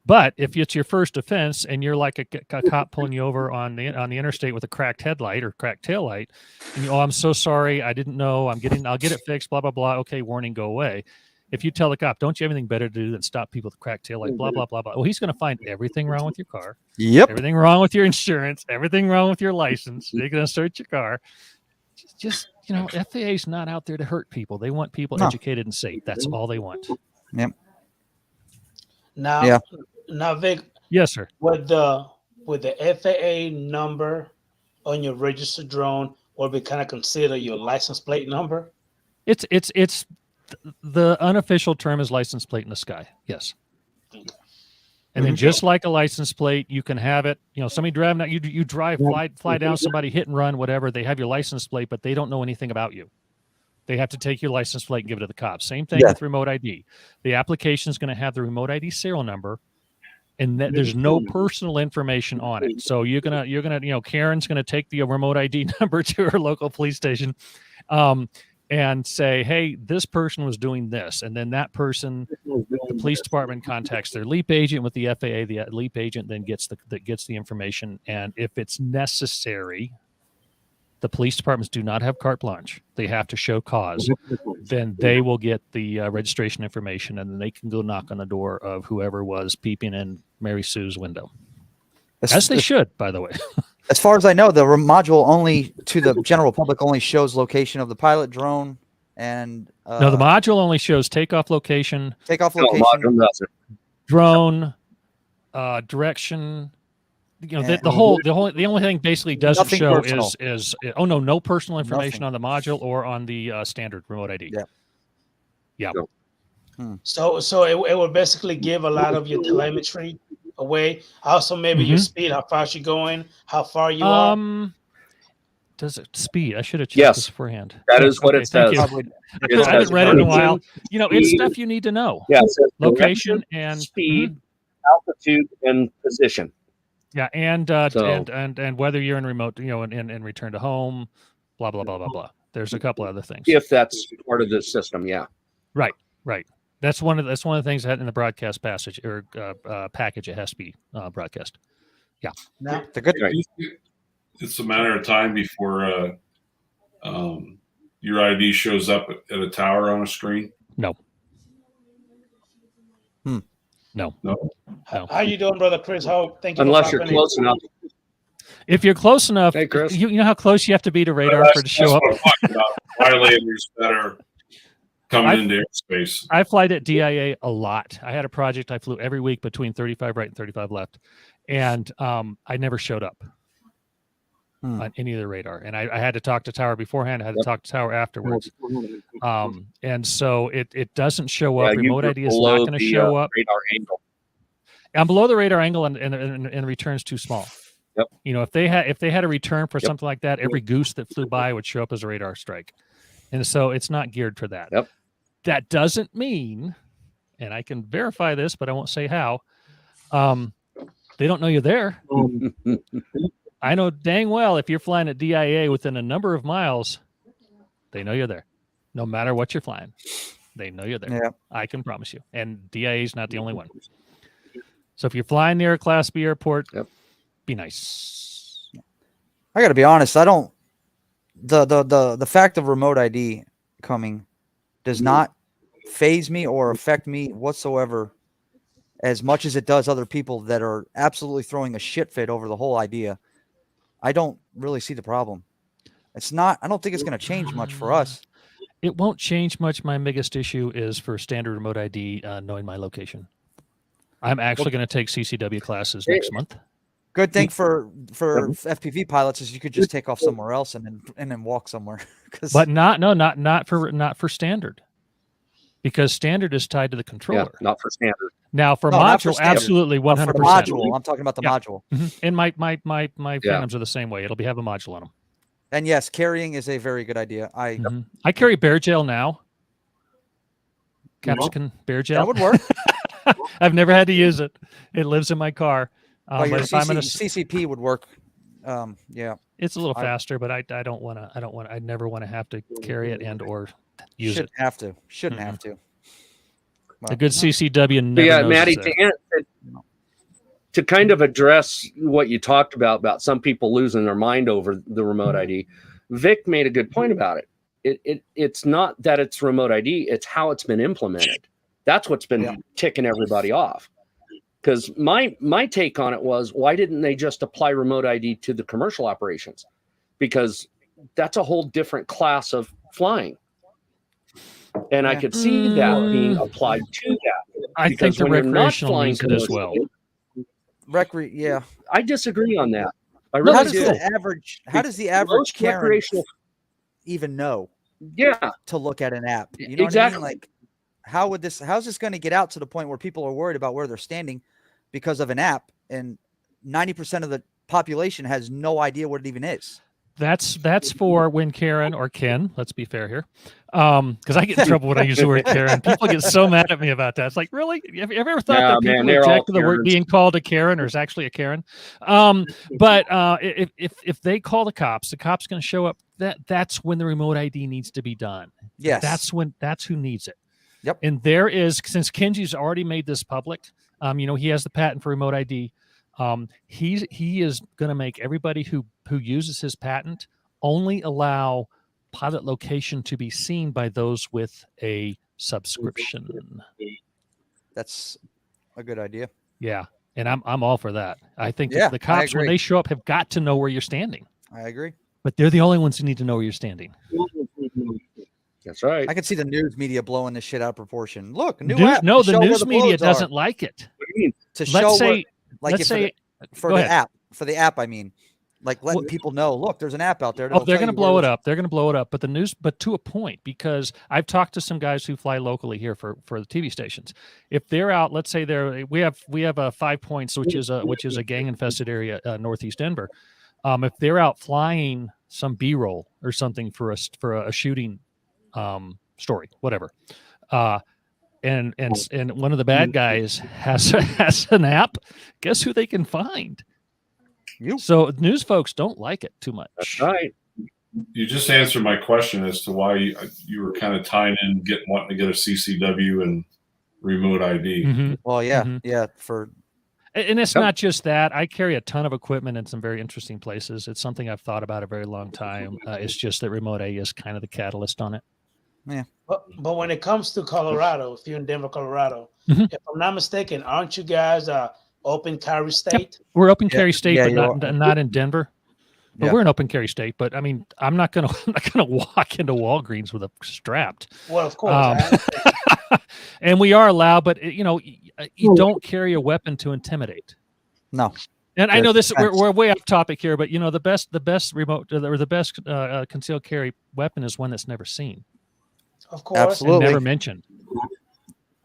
But if it's your first offense and you're like a cop pulling you over on the interstate with a cracked headlight or cracked tail light, and I'm so sorry, I didn't know, I'll get it fixed, blah, blah, blah. Okay, warning, go away. If you tell the cop, don't you have anything better to do than stop people with cracked tail light, blah, blah, blah, blah. Well, he's going to find everything wrong with your car. Yep. Everything wrong with your insurance, everything wrong with your license. They're going to search your car. Just FAA's not out there to hurt people. They want people educated and safe. That's all they want. Yep. Now, Vic. Yes, sir. With the FAA number on your registered drone, what we kind of consider your license plate number? It's the unofficial term is license plate in the sky. Yes. Okay. And then just like a license plate, you can have it, somebody driving out, you drive, fly down somebody, hit and run, whatever. They have your license plate, but they don't know anything about you. They have to take your license plate and give it to the cops. Same thing with remote ID. The application is going to have the remote ID serial number, and there's no personal information on it. So you're gonna, Karen's gonna take the remote ID number to her local police station, and say, hey, this person was doing this. And then that person, the police department contacts their LEAP agent with the FAA. The LEAP agent then gets the information. And if it's necessary, the police departments do not have carte blanche. They have to show cause. Then they will get the registration information, and then they can go knock on the door of whoever was peeping in Mary Sue's window. As they should, by the way. As far as I know, the module only to the general public only shows location of the pilot, drone, and no, the module only shows takeoff location, drone, direction. The only thing basically doesn't show is no personal information on the module or on the standard remote ID. Yeah. So it will basically give a lot of your telemetry away. Also, maybe your speed, how fast you're going, how far you are. Does it speed? I should have checked this beforehand. That is what it says. I haven't read it in a while. It's stuff you need to know. Yeah, location and speed, altitude, and position. Yeah, and whether you're in remote, and return to home, blah blah blah blah blah. There's a couple other things. If that's part of the system, yeah. Right. That's one of the things that in the broadcast passage or package it has to be broadcast. Yeah. Now, it's a matter of time before your ID shows up at a tower on a screen. No. How you doing, brother Chris? Thank you. Unless you're close enough. If you're close enough, hey, Chris. You know how close you have to be to radar for it to show up. What I'm talking about. Violators that are coming into airspace. I flight at DIA a lot. I had a project I flew every week between 35 right and 35 left, and I never showed up on any of the radar. And I had to talk to tower beforehand. I had to talk to tower afterwards. And so it doesn't show up. Remote ID is not going to show up. Radar angle. I'm below the radar angle, and the return's too small. Yep. If they had a return for something like that, every goose that flew by would show up as a radar strike. And so it's not geared for that. Yep. That doesn't mean, and I can verify this, but I won't say how, they don't know you're there. I know dang well if you're flying at DIA within a number of miles, they know you're there. No matter what you're flying, they know you're there. Yeah. I can promise you. And DIA is not the only one. So if you're flying near a Class B airport, be nice. I got to be honest. I don't. The fact of remote ID coming does not phase me or affect me whatsoever, as much as it does other people that are absolutely throwing a shit fit over the whole idea. I don't really see the problem. It's not. I don't think it's going to change much for us. It won't change much. My biggest issue is for standard remote ID, knowing my location. I'm actually going to take CCW classes next month. Good thing for FPV pilots is you could just take off somewhere else and then walk somewhere. But not for standard, because standard is tied to the controller. Yeah, not for standard. Now for module, absolutely 100%. For the module, I'm talking about the module. And my Phantoms are the same way. It'll have a module on them. And yes, carrying is a very good idea. I carry bear gel now. Capsicum bear gel. That would work. I've never had to use it. It lives in my car. But your CCP would work. Yeah, it's a little faster, but I never want to have to carry it and or use it. Shouldn't have to. Well, a good CCW never knows Maddie, to kind of address what you talked about some people losing their mind over the remote ID, Vic made a good point about it. It's not that it's remote ID, it's how it's been implemented. That's what's been ticking everybody off. Because my take on it was, why didn't they just apply remote ID to the commercial operations? Because that's a whole different class of flying. And I could see that being applied to that. I think the recreational needs it as well. I disagree on that. How does the average Karen even know? Yeah, to look at an app. You know exactly. What I mean? Like, how's this going to get out to the point where people are worried about where they're standing because of an app, and 90% of the population has no idea what it even is? That's for when Karen or Ken, let's be fair here, because I get in trouble when I use the word Karen. People get so mad at me about that. It's like, really? Have you ever thought that people object to the word being called a Karen, or is actually a Karen? But if they call the cop's going to show up. That's when the remote ID needs to be done. Yes, that's who needs it. Yep. And there is, since Kenji's already made this public, he has the patent for remote ID. He is going to make everybody who uses his patent only allow pilot location to be seen by those with a subscription. That's a good idea. Yeah, and I'm all for that. I think the cops, when they show up, have got to know where you're standing. I agree. But they're the only ones who need to know where you're standing. That's right. I can see the news media blowing this shit out of proportion. Look, the news media doesn't like it. What do you mean? For the app, I mean, like letting people know, look, there's an app out there. They're going to blow it up. They're going to blow it up. But to a point, because I've talked to some guys who fly locally here for the TV stations. If they're out, let's say we have 5 Points, which is a gang infested area, northeast Denver. If they're out flying some B-roll or something for a shooting story, whatever, and one of the bad guys has an app, guess who they can find? You. So news folks don't like it too much. That's right. You just answered my question as to why you were kind of tying in wanting to get a CCW and remote ID. Mm-hmm. Well, yeah, and it's not just that. I carry a ton of equipment in some very interesting places. It's something I've thought about a very long time. It's just that remote ID is kind of the catalyst on it. Yeah. But when it comes to Colorado, if you're in Denver, Colorado, mm-hmm. if I'm not mistaken, aren't you guys open carry state? Yep. We're open carry state, but not in Denver. But we're an open carry state. But I mean, I'm not gonna walk into Walgreens with a strapped. Well, of course. And we are allowed, but you don't carry a weapon to intimidate. No. And I know we're way off topic here, but the best remote or the best concealed carry weapon is one that's never seen. Of course. Absolutely. And never mentioned.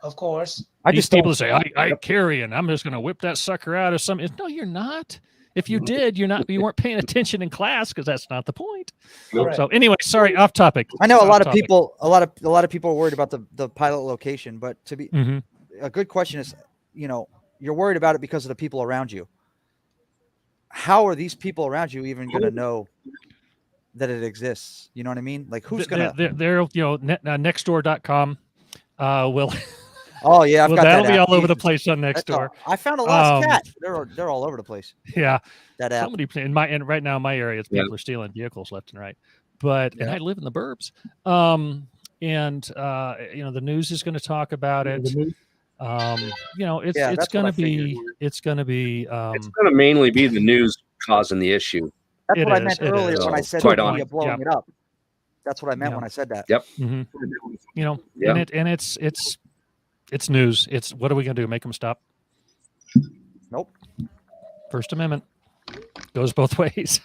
Of course. These people say, I carry and I'm just going to whip that sucker out of something. No, you're not. If you did, you weren't paying attention in class, because that's not the point. Right. So anyway, sorry, off topic. I know a lot of people are worried about the pilot location, but to be a good question is, you're worried about it because of the people around you. How are these people around you even going to know that it exists? You know what I mean? Like, who's going to... They're nextdoor.com will... Oh yeah, I've Well, got that'll that be app. all over the Jesus. place on next That's all- door. I found a lost Um, cat. They're all over the place. Yeah. That app. Somebody and right now in my area, it's Yeah. people are stealing vehicles left and right. But and Yeah. I live in the burbs. The news is going to talk about it. It's that's going what to I figured. be it's going to be It's going to mainly be the news causing the issue. That's It what I is, meant it earlier is. when I So, said quite the on. media blowing Yeah. it up. That's what I meant Yeah. when I said that. Yep. mhm. Yeah. And it's news. It's what are we going to do? Make them stop? Nope. First Amendment goes both ways.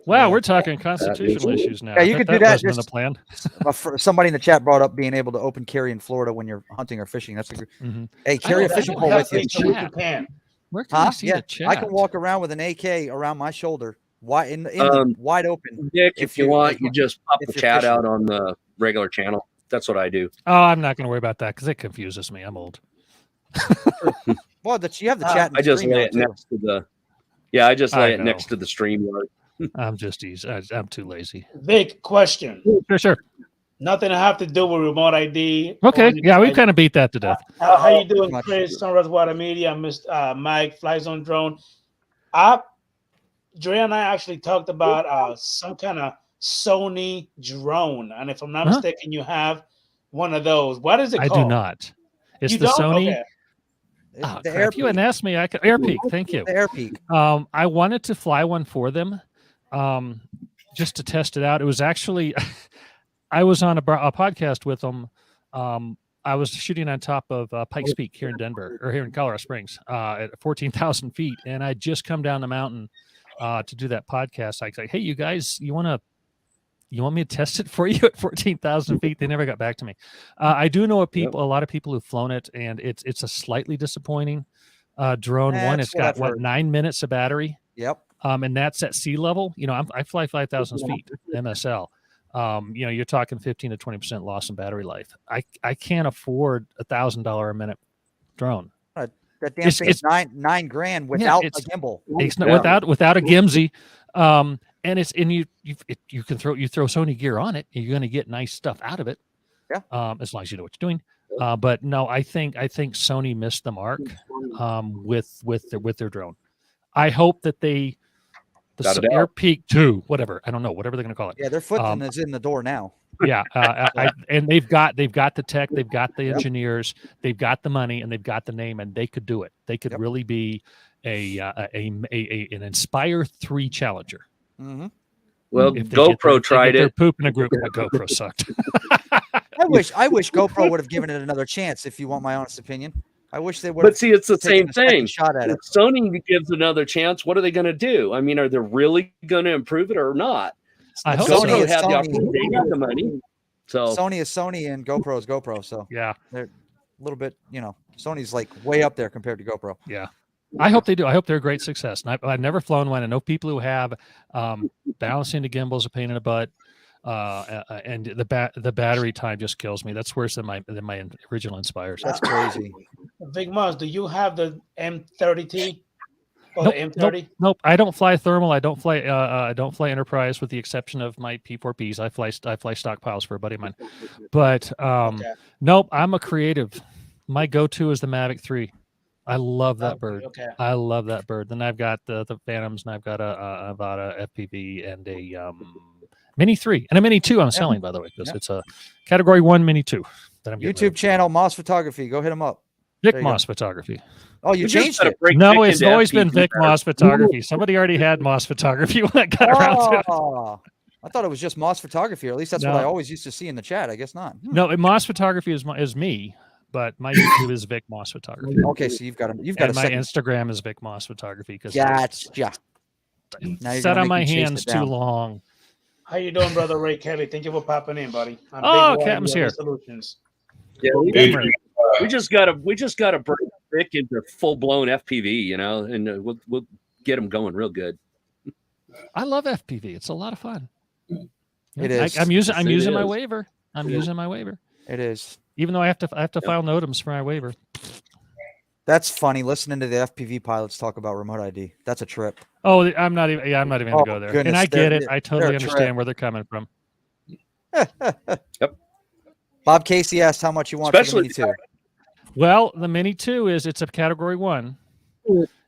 Wow, we're talking constitutional issues now. Yeah, you I could bet do that wasn't in the just- plan. Somebody in the chat brought up being able to open carry in Florida when you're hunting or fishing. That's a good. Mhm. Hey, carry a don't- I fishing don't pole have with you. the You chat. can. Where can I Huh? see Yeah, the chat? I can walk around with an AK around my shoulder, wide wide open. Nick, if you want, you just pop if the you're chat fishing. out on the regular channel. That's what I do. Oh, I'm not going to worry about that because it confuses me. I'm old. Well, you have the chat. And I just stream lay now, it too. next to the. Yeah, I just I lay it know. next to the stream yard. I'm just easy. I'm too lazy. Vic, question. Sure. Nothing to have to do with remote ID. Okay. Yeah, we kind of beat that to death. How you doing, Much. Chris? Sunrise Water Media, Mr. Mike, Fly Zone Drone. Dre and I actually talked about some kind of Sony drone, and if I'm not Huh? mistaken, you have one of those. What is it I called? do not. It's You the don't? Sony. Okay. Oh, The crap. If you hadn't asked me, I could. Air Peak. Thank you. The Air Peak. I wanted to fly one for them, just to test it out. It was actually, I was on a podcast with them. I was shooting on top of Pikes Peak here in Denver, or here in Colorado Springs, at 14,000 feet, and I just come down the mountain to do that podcast. I was like, "Hey, you guys, you want me to test it for you at 14,000 feet?" They never got back to me. I do know a lot of people who've flown it, and it's a slightly disappointing drone. One, That's it's what got I've heard. 9 minutes of battery. Yep. And that's at sea level. I fly 5,000 feet MSL. You're talking 15 to 20% loss in battery life. I can't afford $1,000 a minute drone. That damn thing is $9,000 without a gimbal. It's not, without a Gimsy. And you throw Sony gear on it, and you're going to get nice stuff out of it. Yeah. As long as you know what you're doing. But no, I think Sony missed the mark with their drone. I hope that the Air Peak 2, whatever they're going to call it. Yeah, their foot is in the door now. Yeah, and they've got the tech, they've got the engineers, they've got the money, and they've got the name, and they could do it. They could really be an Inspire 3 challenger. Mm-hmm. Well, If they GoPro get tried their it. poop in a group. GoPro sucked. I wish GoPro would have given it another chance. If you want my honest opinion, I wish they would. But see, it's the same taken a second thing. shot at it. If Sony gives another chance, what are they going to do? I mean, are they really going to improve it or not? I hope Sony GoPro is had the Sony. opportunity, they got the money. So Sony is Sony and GoPro is GoPro. So Yeah, they're a little bit, Sony's like way up there compared to GoPro. yeah. I hope they do. I hope they're a great success. And I've never flown one. I know people who have. Balancing the gimbals a pain in the butt, and the battery time just kills me. That's worse than my original Inspires. That's crazy. Vic Moss, do you have the M30T or the M30? Nope. I don't fly thermal. I don't fly Enterprise, with the exception of my P4Ps. I fly stockpiles for a buddy of mine. But nope. I'm a creative. My go-to is the Mavic 3. I love that bird. Okay. I love that bird. Then I've got the Phantoms, and I've got a Avata FPV and a Mini 3 and a Mini 2. I'm selling, by the way, because it's a Category 1 Mini 2 that I'm getting rid YouTube of. channel Moss Photography. Go hit him up. Vic There you go. Moss Photography. Oh, you we just changed gotta it. break No, Vic it's into always been FPV Vic better. Moss Photography. Somebody already had Moss Photography when I got around to it. Oh, I thought it was just Moss Photography, or at least that's what No. I always used to see in the chat. I guess not. No, Moss Photography is me, but my YouTube is Vic Moss Photography. Okay, so you've got a And my second. Instagram is Vic Moss Photography because Gotcha. Now you're set gonna on make my me chase hands it too down. long. How you doing, brother Ray Kelly? Thank you for popping in, buddy. I'm Oh, Big Captain's Wally, here. Solutions. Yeah, Adrian, we just gotta bring Vic into full blown FPV, and we'll get him going real good. I love FPV. It's a lot of fun. It is. I'm using It my is. waiver. I'm using my waiver, It is. even though I have to file NOTAMs for my waiver. That's funny. Listening to the FPV pilots talk about remote ID. That's a trip. Oh, I'm not even going to go there. goodness, And I get they're- it. I they're totally a trip. understand where they're coming from. Bob Casey asked how much you want for the Especially Mini 2. Well, the Mini 2 it's a Category 1.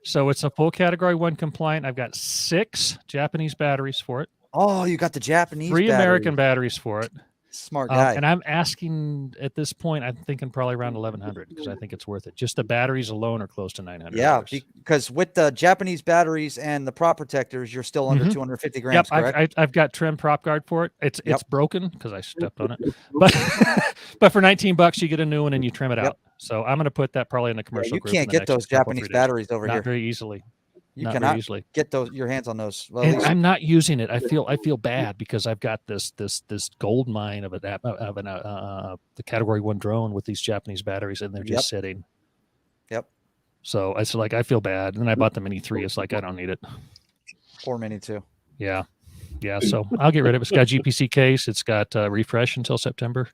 So it's a full Category 1 compliant. I've got 6 Japanese batteries for it. Oh, you got the Japanese 3 battery. American batteries for it. Smart guy. And I'm asking at this point, I'm thinking probably around 1,100 because I think it's worth it. Just the batteries alone are close to $900. Yeah, because with the Japanese batteries and the prop protectors, you're still under 250 grams, correct? I've got trim prop guard for it. It's broken because I stepped on it. But for $19, you get a new one and you trim it out. So I'm going to put that probably in the commercial group. You can't get those Japanese batteries over here. Not very easily. You cannot get your hands on those. Well, and I'm not using it. I feel bad because I've got this gold mine of the Category 1 drone with these Japanese batteries, and they're just sitting. Yep. So I feel bad, and I bought the Mini 3. It's like I don't need it. Poor Mini 2. Yeah. So I'll get rid of it. It's got GPC case. It's got refresh until September.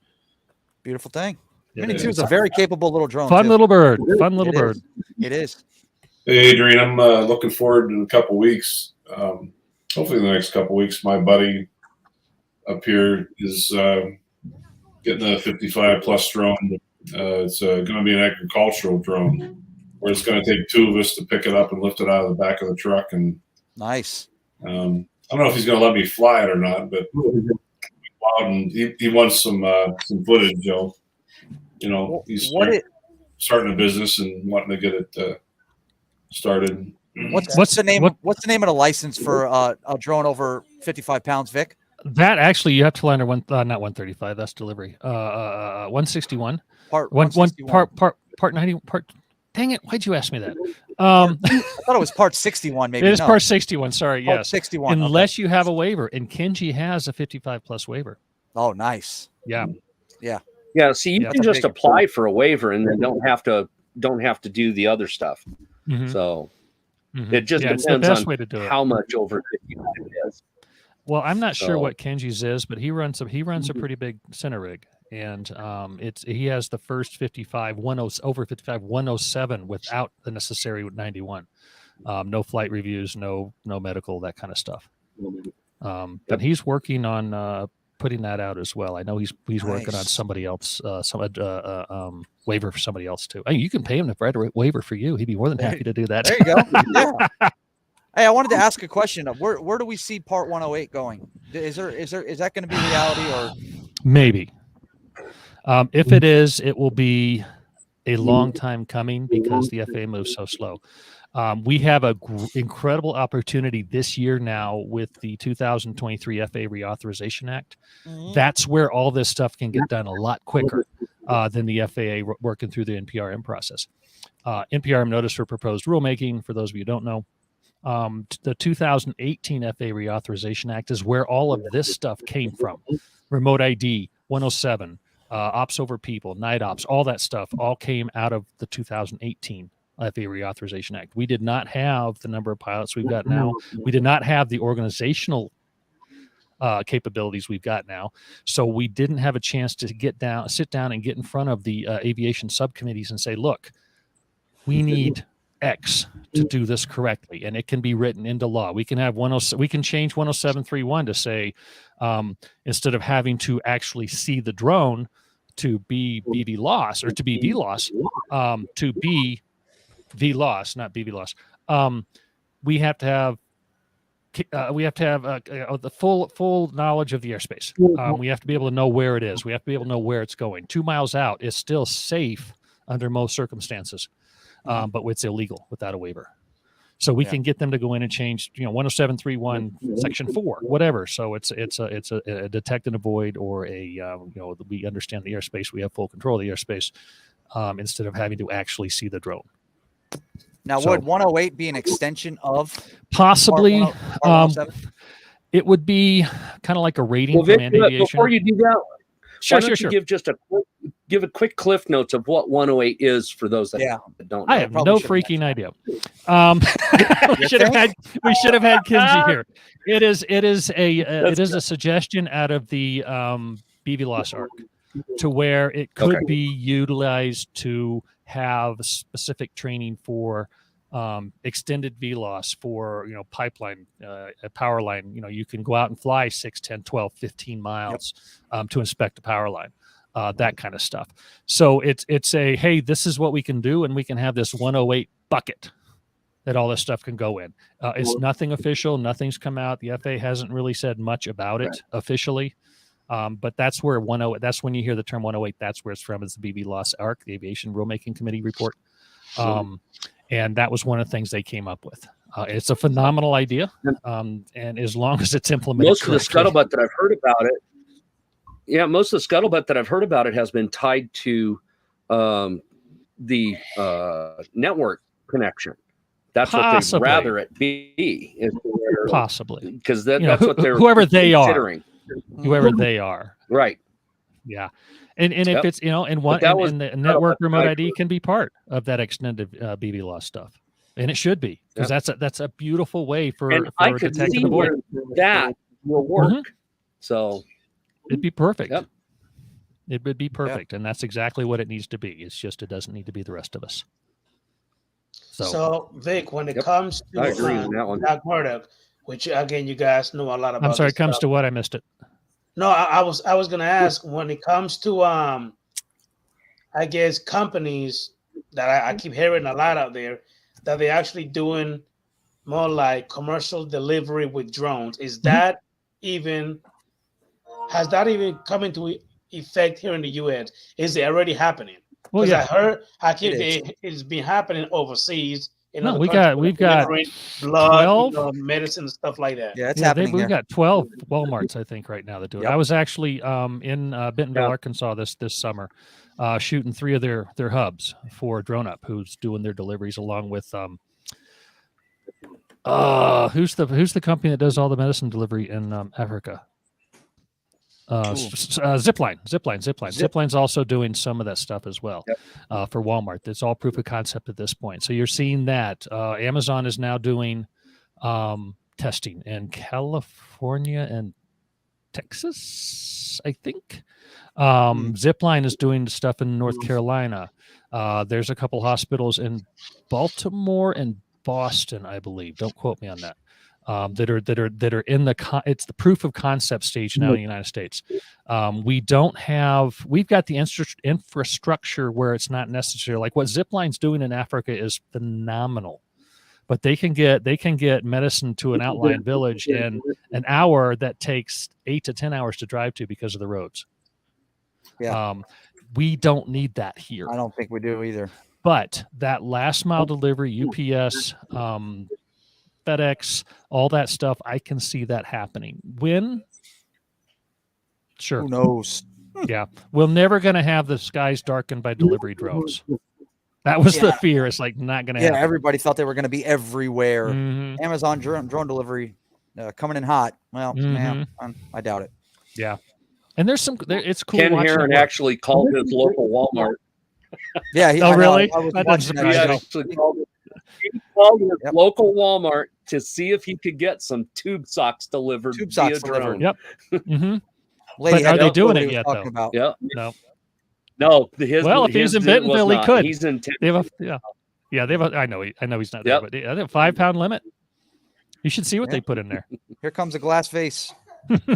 Beautiful thing. Mini 2 is a very capable little drone. Fun little bird. Fun little bird. It is. Hey, Adrian, I'm looking forward to a couple weeks. Hopefully, in the next couple weeks, my buddy up here is getting a 55 plus drone. It's going to be an agricultural drone where it's going to take 2 of us to pick it up and lift it out of the back of the truck. And nice. I don't know if he's going to let me fly it or not, but and he wants some footage, Joe. He's starting a business and wanting to get it started. What's the name? What's the name of the license for a drone over 55 pounds, Vic? That actually you have to land not 135. That's delivery. 161. Part 161. Part 90. Dang it! Why'd you ask me that? I thought it was part 61. Maybe it is part 61. Sorry, part yes, 61. Unless you have a waiver, and Kenji has a 55 plus waiver. Oh, nice. Yeah. See, you can just apply for a waiver and then don't have to do the other stuff. Mm-hmm. So it just depends on how much over 55 it is. Well, I'm not sure what Kenji's is, but he runs a pretty big center rig, and he has the first 55 over 55 107 without the necessary 91. No flight reviews, no medical, that kind of stuff. But he's working on putting that out as well. I know he's working on somebody else, waiver for somebody else too. I mean, you can pay him to write a waiver for you. He'd be more than happy to do that. There you go. Yeah. Hey, I wanted to ask a question. Where do we see Part 108 going? Is that going to be reality or maybe? If it is, it will be a long time coming because the FAA moves so slow. We have an incredible opportunity this year now with the 2023 FAA Reauthorization Act. Mm-hmm. That's where all this stuff can get done a lot quicker than the FAA working through the NPRM process. NPRM notice for proposed rulemaking, for those of you who don't know, the 2018 FAA Reauthorization Act is where all of this stuff came from. Remote ID, 107, ops over people, night ops, all that stuff all came out of the 2018 FAA Reauthorization Act. We did not have the number of pilots we've got now. We did not have the organizational capabilities we've got now. So we didn't have a chance to sit down and get in front of the aviation subcommittees and say, look, we need X to do this correctly, and it can be written into law. We can have we can change 107.3.1 to say, instead of having to actually see the drone to be BV loss or to be V loss, to be V loss, not BV loss. We have to have the full knowledge of the airspace. We have to be able to know where it is. We have to be able to know where it's going. 2 miles out is still safe under most circumstances. But it's illegal without a waiver. So we can get them to go in and change, 107.3.1 section 4, whatever. So it's a detect and avoid, or we understand the airspace. We have full control of the airspace instead of having to actually see the drone. Now, would 108 be an extension of possibly? Part it would be kind of like a rating for manned aviation. Before you do that, sure. Give just give a quick cliff notes of what 108 is for those that don't know. I have no freaking idea. We should have had Kenji here. It is a suggestion out of the BV loss arc to where it could be utilized to have specific training for extended VLOS for, pipeline, a power line. You can go out and fly 6, 10, 12, 15 miles to inspect a power line. that kind of stuff. So it's a, hey, this is what we can do, and we can have this 108 bucket that all this stuff can go in. It's nothing official. Nothing's come out. The FAA hasn't really said much about it officially. But that's where 108, that's when you hear the term 108, that's where it's from. It's the BB-LOS ARC, the Aviation Rulemaking Committee report. And that was one of the things they came up with. It's a phenomenal idea. And as long as it's implemented most correctly. of the scuttlebutt that I've heard about it, most of the scuttlebutt that I've heard about it has been tied to the network connection. That's Possibly. what they'd rather it be. Possibly. Because that's what they're whoever they considering. Whoever they are. Right. Yeah. And if it's, and one, and the network remote ID can be part of that extended BB-LOS stuff. And it should be, because that's a beautiful way for I could detect see and avoid. where that will work. So it'd be perfect. Yep. It would be perfect. And that's exactly what it needs to be. It's just, it doesn't need to be the rest of us. So Vic, when it comes to I agree with that one. Doc Murdoch, which again, you guys know a lot about. I'm sorry, it comes stuff. to what? I missed it. No, I was going to ask, when it comes to I guess companies that I keep hearing a lot out there, that they're actually doing more like commercial delivery with drones. Is that has that even come into effect here in the US? Is it already happening? Well, yeah. I heard it's been happening overseas. No, we've got blood, medicine and stuff like that. Yeah, it's happening. We've got 12 Walmarts, I think, right now that do it. I was actually in Bentonville, Arkansas this summer, shooting 3 of their hubs for DroneUp, who's doing their deliveries along with who's the company that does all the medicine delivery in Africa? Zipline. Zipline's also doing some of that stuff as well for Walmart. It's all proof of concept at this point. So you're seeing that. Amazon is now doing testing in California and Texas, I think. Zipline is doing stuff in North Carolina. There's a couple hospitals in Baltimore and Boston, I believe. Don't quote me on that. That are in it's the proof of concept stage now in the United States. We've got the infrastructure where it's not necessary. Like what Zipline's doing in Africa is phenomenal, but they can get medicine to an outlying village in an hour that takes 8 to 10 hours to drive to because of the roads. Yeah. We don't need that here. I don't think we do either. But that last mile delivery, UPS, FedEx, all that stuff, I can see that happening. When? Sure. Who knows? Yeah. We're never going to have the skies darkened by delivery drones. That was the fear. It's like not going to happen. Yeah, everybody thought they were going to be everywhere. Mm-hmm. Amazon drone delivery coming in hot. Well, I doubt it. Yeah. And it's cool. Ken Heron actually called his local Walmart. Yeah. Really? I watched He called his local Walmart to see if he could get some tube socks delivered via drone. Yep. Mm-hmm. But are they doing it yet, though? About. Yeah. No. If he's in Bentonville, he could. He's in. They have I know he's not there, but they have a 5-pound limit. You should see what they put in there. Here comes a glass vase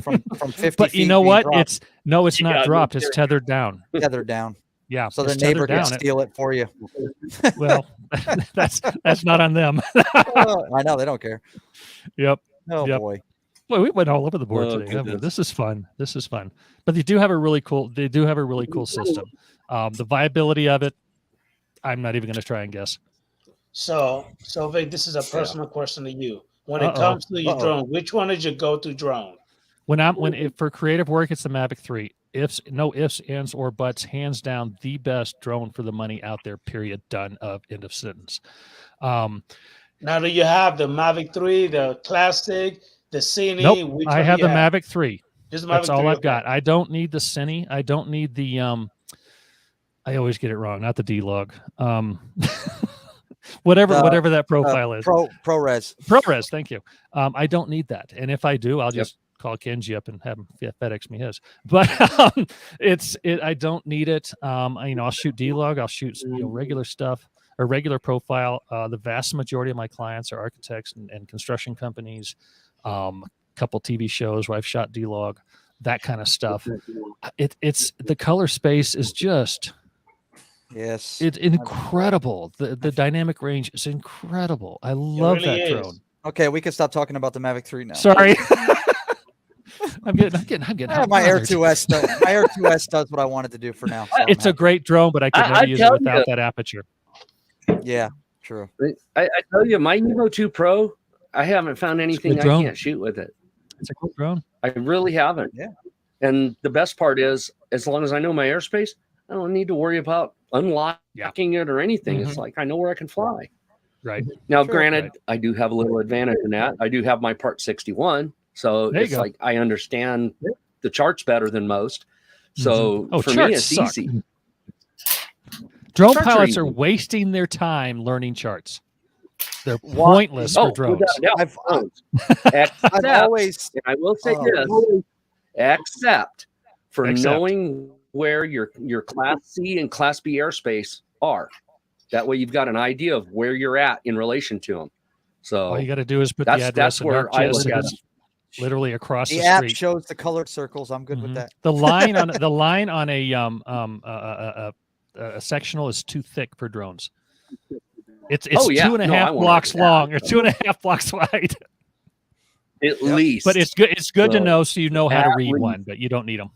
from 50 But feet. you know what? Dropped. It's not dropped. It's tethered down. Tethered down. Yeah. So the neighbor can steal it for you. Well, that's not on them. I know they don't care. Yep. Oh boy. Well, we went all over the board today. Goodness. This is fun. But they do have a really cool system. The viability of it, I'm not even going to try and guess. So Vic, this is a personal question to you. When it comes to your drone, which one is your go-to drone? For creative work, it's the Mavic 3. No ifs, ands, or buts, hands down, the best drone for the money out there, period, done, end of sentence. Now, do you have the Mavic 3, the Classic, the Cine? Nope, I have the Mavic 3. That's all I've got. I don't need the Cine. I don't need the, I always get it wrong, not the D-Log. Whatever that profile is. ProRes, thank you. I don't need that. And if I do, I'll just call Kenji up and have him FedEx me his. But I don't need it. I'll shoot D-Log, I'll shoot regular stuff or regular profile. The vast majority of my clients are architects and construction companies. A couple TV shows where I've shot D-Log. that kind of stuff. It's the color space is just Yes. it's incredible. The dynamic range is incredible. I love really that is. drone. Okay, we can stop talking about the Mavic 3 now. Sorry. I'm getting My Air honored. 2S does, my Air 2S does what I wanted to do for now. So I'm It's a happy. great drone, but I could never I use it tell without you. that aperture. Yeah, true. I tell you, my Evo 2 Pro, I haven't found anything I drone. can't shoot with it. It's a good drone. I really haven't. Yeah. And the best part is, as long as I know my airspace, I don't need to worry about unlocking it or anything. It's like I know where I can fly. Right. Now, Sure. granted, Right. I do have a little advantage in that. I do have my Part 61, so There you it's go. like I understand the charts better than most. So Oh, for me, charts it's suck. easy. Drone Charts are pilots are easy. wasting their time learning charts. They're Why- pointless for drones. without a doubt, I've- drones. I've Except, always and I will say Oh. this, except for Except. knowing where your Class C and Class B airspace are. That way, you've got an idea of where you're at in relation to them. So All you got to do is put that's- the address that's in where I ArcGIS, look and at it's literally across the the app street. shows the colored circles. I'm good with Mhm. that. The line on a sectional is too thick for drones. It's Oh, yeah. 2.5 No, I won't blocks argue that. long or 2.5 blocks wide. at least, But it's good. It's good to So, know so you know how to at read least. one, but you don't need them.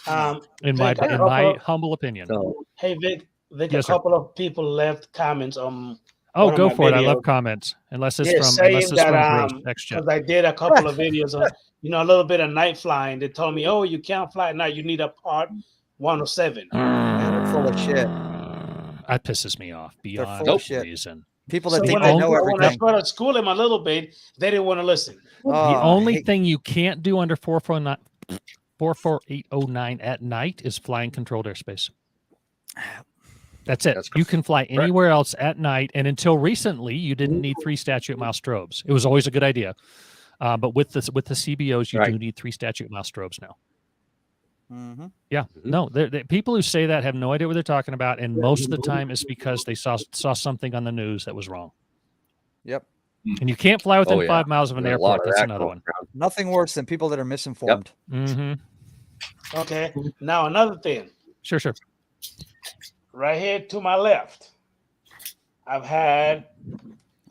Vic, In my a couple- humble opinion. So, Hey Vic, Yes, a sir. couple of people left comments on Oh, one of go my for it. I love videos. comments. Unless it's Yeah, from saying Bruce that XGen. because I did a couple of videos on a little bit of night flying. They told me, oh, you can't fly at night. You need a Part 107. They're full of shit. That pisses me off beyond full of shit. reason. People that So think when they I, know when I everything. started schooling them a little bit, they didn't want to listen. The Oh, only I hate- thing you can't do under 44809 at night is flying controlled airspace. That's it. That's You can fly anywhere else at night, and until recently, you didn't need 3 statute mile strobes. It was always a good idea, but with the CBOs, you do need 3 statute mile strobes now. Mhm. Yeah, no, the people who say that have no idea what they're talking about, and most of the time it's because they saw something on the news that was wrong. Yep. And you can't fly within Oh, yeah. 5 miles of an there's a lot airport. of That's that another going one. around. Nothing worse than people that are misinformed. Mm-hmm. Okay. Now another thing. Sure. Right here to my left, I've had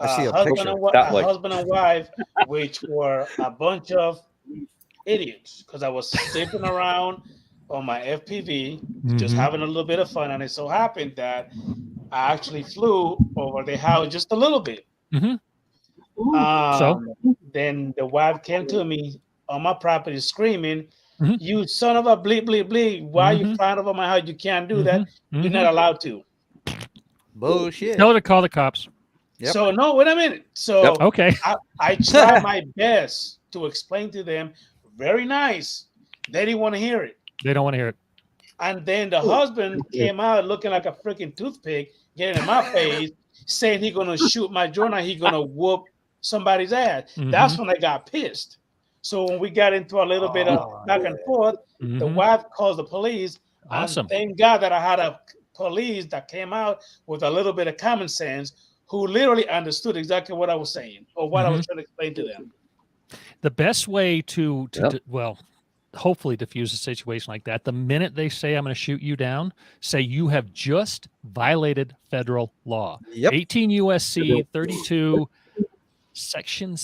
I see a husband picture. and, That way. husband and wife, which were a bunch of idiots because I was sleeping around on my FPV, just Mhm. having a little bit of fun, and it so happened that I actually flew over the house just a little bit. Mhm. So then the wife came to me on my property screaming, Mhm. "You son of a bleep bleep bleep! Why are you Mhm. flying over my house? You can't do that. You're not allowed to." Bullshit. Tell her to call the cops. Yep. So no, wait a minute. So Okay. I tried my best to explain to them, very nice. They didn't want to hear it. They don't want to hear it. And then the husband came out looking like a freaking toothpick, getting in my face, saying he's gonna shoot my drone and he's gonna whoop somebody's ass. That's when I got pissed. So when we got into a little bit of back and forth, the Mhm. wife calls the police. Awesome. And thank God that I had a police that came out with a little bit of common sense, who literally understood exactly what I was saying or what I was trying to explain to them. The best way to well, hopefully diffuse a situation like that, the minute they say I'm going to shoot you down, say you have just violated federal law. Yep. 18 USC 32 section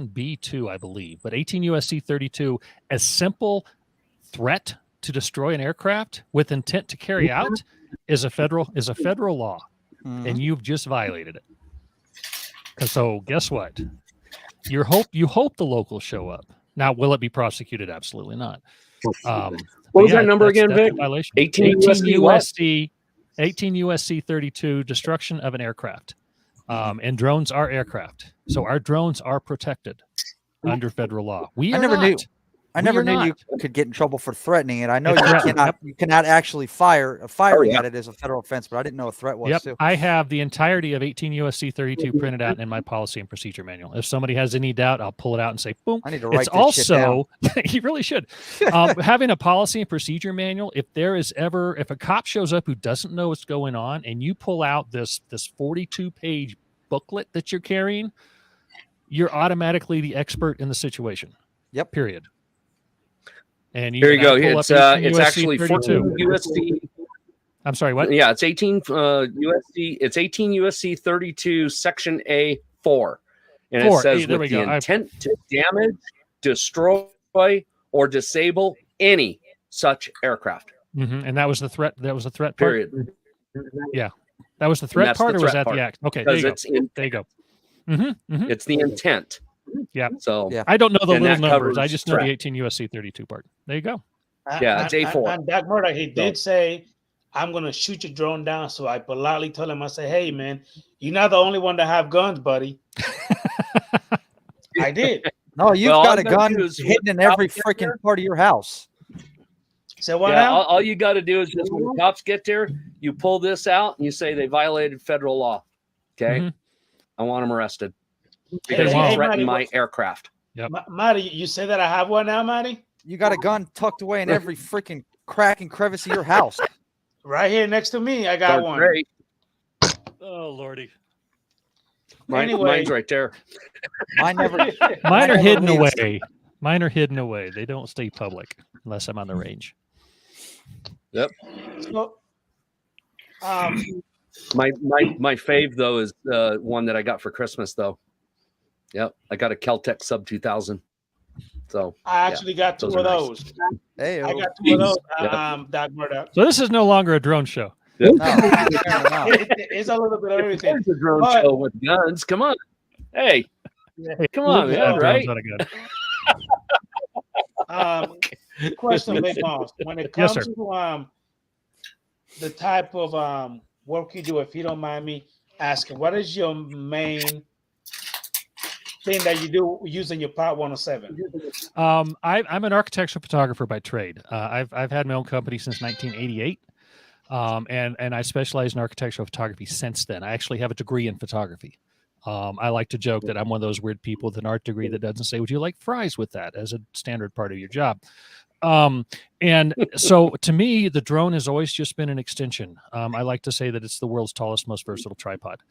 B2, I believe, but 18 USC 32, a simple threat to destroy an aircraft with intent to carry out is a federal law, and you've just violated it. And so guess what? You hope the locals show up. Now, will it be prosecuted? Absolutely not. What was that number again, that's a Vic? violation. 18 USC 18 USC 32, destruction of an aircraft. And drones are aircraft. So our drones are protected under federal law. I never knew you could get in trouble for threatening it. I know you cannot actually firing at it is a federal offense, but I didn't know a threat was too. I have the entirety of 18 USC 32 printed out in my policy and procedure manual. If somebody has any doubt, I'll pull it out and say, boom. I need to write It's this shit down. also, you really should. Having a policy and procedure manual, if a cop shows up who doesn't know what's going on and you pull out this 42-page booklet that you're carrying, you're automatically the expert in the situation. Yep. Period. And Here you go. pull It's up 18 it's USC actually 32. 14 USC. I'm sorry, what? Yeah, it's 18 USC. It's 18 USC 32 Section A 4, and it 4. says Hey, there with we the go. intent to damage, destroy, or disable any such aircraft. And that was the threat. That was the threat part. Period. Yeah, that was the threat that's part, the or was threat that part. the act? Okay, there you go. There you go. It's the intent. Yeah. So Yeah. I don't know the And little that numbers. I covers just know the threat. 18 USC 32 part. There you go. Yeah, it's A4. And Doc Murdoch, he did say, I'm going to shoot your drone down. So I politely told him, I said, hey, man, you're not the only one to have guns, buddy. I did. No, you've Well, all got a you gotta gun do is hidden in when every cops get freaking there- part of your house. So what Yeah, now? all you got to do is just when the cops get there, you pull this out and you say they violated federal law. Okay, Mhm. I want them arrested Hey, because wow. you threatened Matty, my aircraft. Matty, you say that I have one now, Matty? You got a gun tucked away in every freaking crack and crevice of your house. Right here next to me, I got Darn one. great. Oh lordy. Mine's right there. Mine never. Mine are never hidden leaves. away. Mine are hidden away. They don't stay public unless I'm on the range. Yep. So, My fave though is one that I got for Christmas though. Yep, I got a Caltech Sub 2000. So I actually got two those of are nice. those. Hey, I got two of those, Yeah. Doc Murdoch. So this is no longer a drone show. no, apparently not. It's a little bit of everything. There's a drone But- show with guns. Come on, hey, Hey, come on, look at man, that right? drone's not a gun. Question, Vic Moss. When it Yes, comes sir. to the type of work you do, if you don't mind me asking, what is your main thing that you do using your Part 107? I'm an architectural photographer by trade. I've had my own company since 1988, and I specialize in architectural photography since then. I actually have a degree in photography. I like to joke that I'm one of those weird people with an art degree that doesn't say, "Would you like fries with that?" as a standard part of your job. And so to me, the drone has always just been an extension. I like to say that it's the world's tallest, most versatile tripod.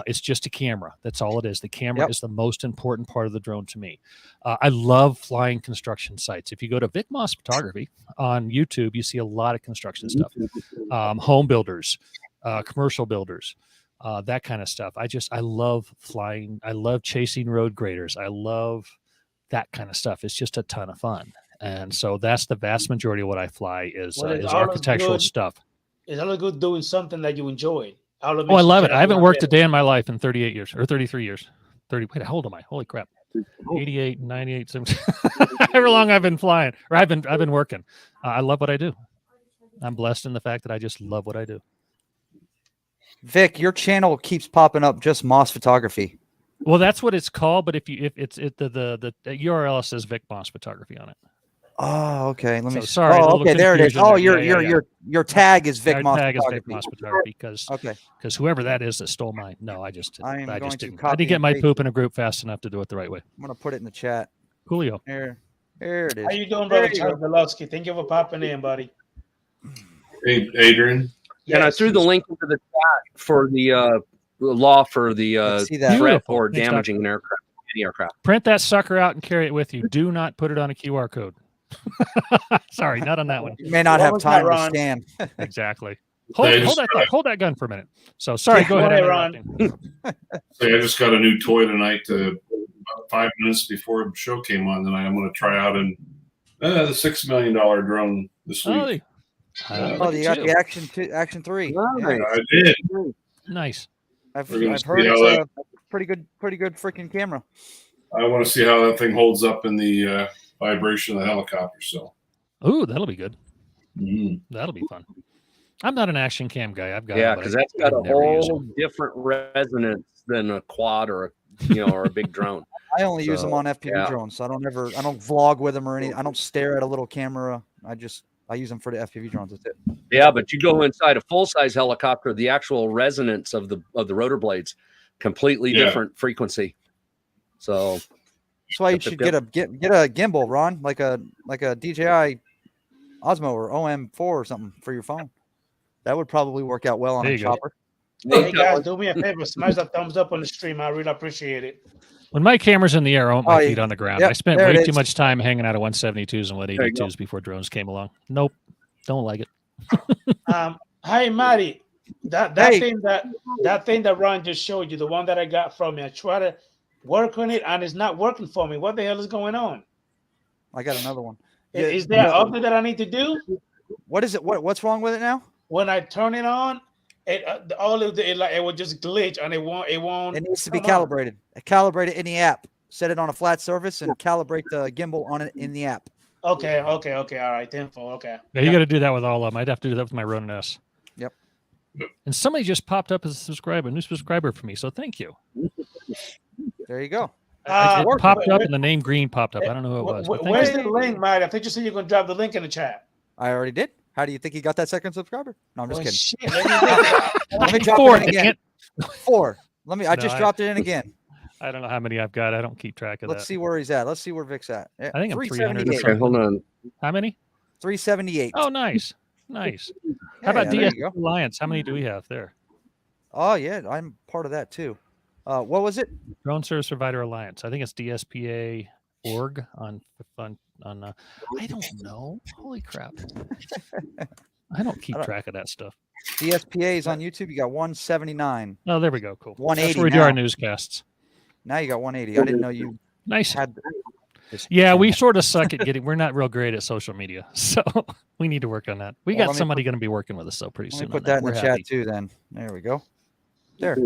It's just a camera. That's all it is. The camera Yep. is the most important part of the drone to me. I love flying construction sites. If you go to Vic Moss Photography on YouTube, you see a lot of construction stuff. Home builders, commercial builders, that kind of stuff. I love flying. I love chasing road graders. I love that kind of stuff. It's just a ton of fun. And so that's the vast majority of what I fly is Well, it's is all architectural good. stuff. It's always good doing something that you enjoy. Oh, I love it. I haven't worked a day in my life in 38 years or 33 years. 30. Wait, how old am I? Holy crap. 88, 98, 70. However long I've been flying or I've been working. I love what I do. I'm blessed in the fact that I just love what I do. Vic, your channel keeps popping up just Moss Photography. Well, that's what it's called. But if the URL says Vic Moss Photography on it. Oh, okay. Let me. So, sorry, a Oh, little okay. There it is. confusion Oh, there. Yeah. your tag is Vic Our Moss tag is Photography. Vic Moss Photography because Okay. whoever that is that stole mine. No, I just I am going just to didn't. I copy didn't get and my paste poop in a group fast enough to do it the right way. I'm gonna put it in the chat. Coolio. Here it is. How you doing, There brother you Charles Belowski? Thank you for popping in, buddy. Hey, Adrian. And I Yes. threw the link into the chat for the law for the Let's see that. threat Beautiful. or Thanks, Doc. damaging an aircraft, any aircraft. Print that sucker out and carry it with you. Do not put it on a QR code. Sorry, not on that one. You may not What have was that, time to Ron? scan. Exactly. They Hold just- hold that gun for a minute. So sorry, Yeah, go ahead. go I'm ahead, interrupting. Say, I just got a new toy tonight. About 5 minutes before the show came on tonight, I'm going to try out the $6 million drone this week. Oh, Oh, you got the Action 3. Nice. I did. nice. I've We're gonna heard see it's how a pretty good freaking camera. I want to see how that thing holds up in the vibration of the helicopter. So, Ooh, that'll be good. mhm. That'll be fun. I'm not an action cam guy. I've got Yeah, it, but because I- that's got I've a never used whole it. different resonance than a quad or a big drone. I only use them So, on FPV yeah. drones, so I don't vlog with them or anything. I don't stare at a little camera. I use them for the FPV drones. That's it. Yeah, but you go inside a full size helicopter, the actual resonance of the rotor blades, completely Yeah. different frequency. So That's why you Yep, should yep, get a gimbal, Ron, like a DJI Osmo or OM4 or something for your phone. That would probably work out well on There a you go. chopper. Hey guys, do me a favor, smash that thumbs up on the stream. I really appreciate it. When my camera's in the air, I want my feet on the ground. Yep, I spent there it way too is. much time hanging out of 172s and There you go. 182s before drones came along. Nope, don't like it. Hey, Matty, that Hey. thing that Ron just showed you, the one that I got from you, I try to work on it and it's not working for me. What the hell is going on? I got another one. Is there an update that I need to do? What is it? What's wrong with it now? When I turn it on, it will just glitch and it won't. It needs to be come on. calibrated. Calibrate it in the app. Set it on a flat surface and calibrate the gimbal on it in the app. Okay. All right. Info. Okay. Yeah, you got to do that with all of them. I'd have to do that with my Ronin S. Yep. And somebody just popped up as a new subscriber for me, so thank you. There you go. It popped up and the name Green popped up. I don't know who it was. but thank Where's you. the link, Matty? I think you said you're gonna drop the link in the chat. I already did. How do you think he got that second subscriber? No, I'm just kidding. Shit, let me Let me drop Four, it in again. dang it. 4. Let me. I No, just I- dropped it in again. I don't know how many I've got. I don't keep track of Let's that. see where he's at. Let's see where Vic's at. I think I'm 300 or 378. something. Hold on. How many? 378. Oh, nice. Nice. Yeah, How about yeah, there DS you go. Alliance? How many do we have there? Oh yeah, I'm part of that too. What was it? Drone Service Provider Alliance. I think it's DSPA.org on I don't know. Holy crap. I don't keep track of that stuff. DSPA is on YouTube. You got 179. Oh, there we go. Cool. 180 That's where we do our now. newscasts. Now you got 180. I didn't know you Nice. had this. Yeah, we sort of suck at we're not real great at social media. So we need to work on that. We Well, got let me somebody going to be working with us so pretty Let soon. me put on that in the We're chat happy. too. Then there we go. There.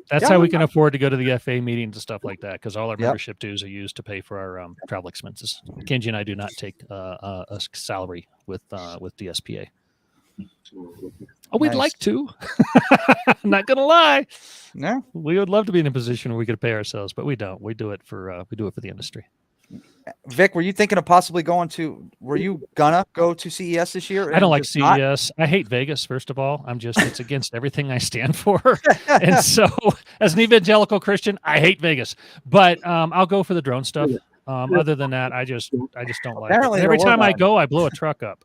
That's Yeah. how we can afford to go to the FAA meetings and stuff like that, because all our Yep. membership dues are used to pay for our travel expenses. Kenji and I do not take a salary with DSPA. Oh, we'd Nice. like to. I'm not gonna lie. No. We would love to be in a position where we could pay ourselves, but we don't. We do it for the industry. Vic, were you thinking of possibly going to? Were you gonna go to CES this year? I don't and like just not? CES. I hate Vegas. First of all, it's against everything I stand for. And so, as an evangelical Christian, I hate Vegas. But I'll go for the drone stuff. Other than that, I just don't like it. Apparently And every there time were I none. go, I blow a truck up.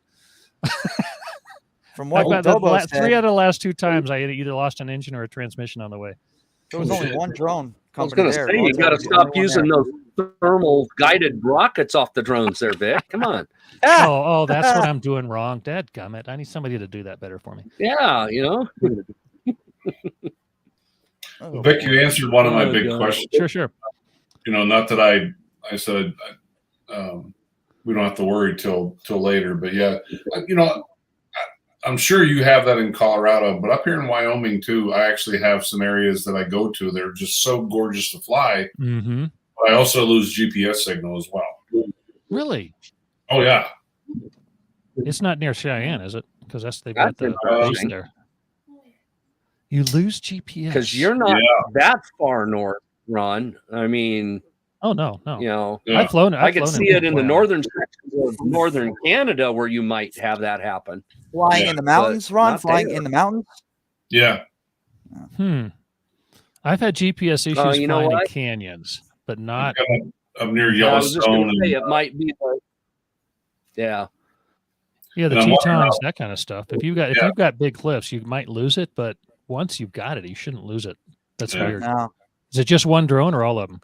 From what I've got Dobo the said, 3 out of the last 2 times I either lost an engine or a transmission on the way. there was only one drone I was company going to there. say, you got to stop using those thermal guided rockets off the drones there, Vic. Come on. Oh, that's what I'm doing wrong. Dadgummit. I need somebody to do that better for me. Yeah, you know. Oh, Vic, you answered one of my Oh, big God. questions. Sure. You know, not that I said we don't have to worry till later, but yeah, you know, I'm sure you have that in Colorado, but up here in Wyoming too, I actually have some areas that I go to. They're just so gorgeous to fly. Mm-hmm. But I also lose GPS signal as well. Really? Oh yeah. It's not near Cheyenne, is it? Because they've got the That's base interesting. there. You lose GPS Because you're not that far north, Ron. I mean, Oh no. you know, Yeah. I've flown. I could see it in the Wow. northern sections of northern Canada where you might have that happen. flying Yeah, in the mountains, Ron. not Flying there. in the mountains. Yeah. I've had GPS issues you know flying in what? canyons, but not. Up near I was just going Yellowstone. to say it might be the, yeah. Yeah, the And I'm wondering Tetons, that kind of stuff. If you've Yeah. got big cliffs, you might lose it, but once you've got it, you shouldn't lose it. That's Yeah. weird. No. Is it just one drone or all of them?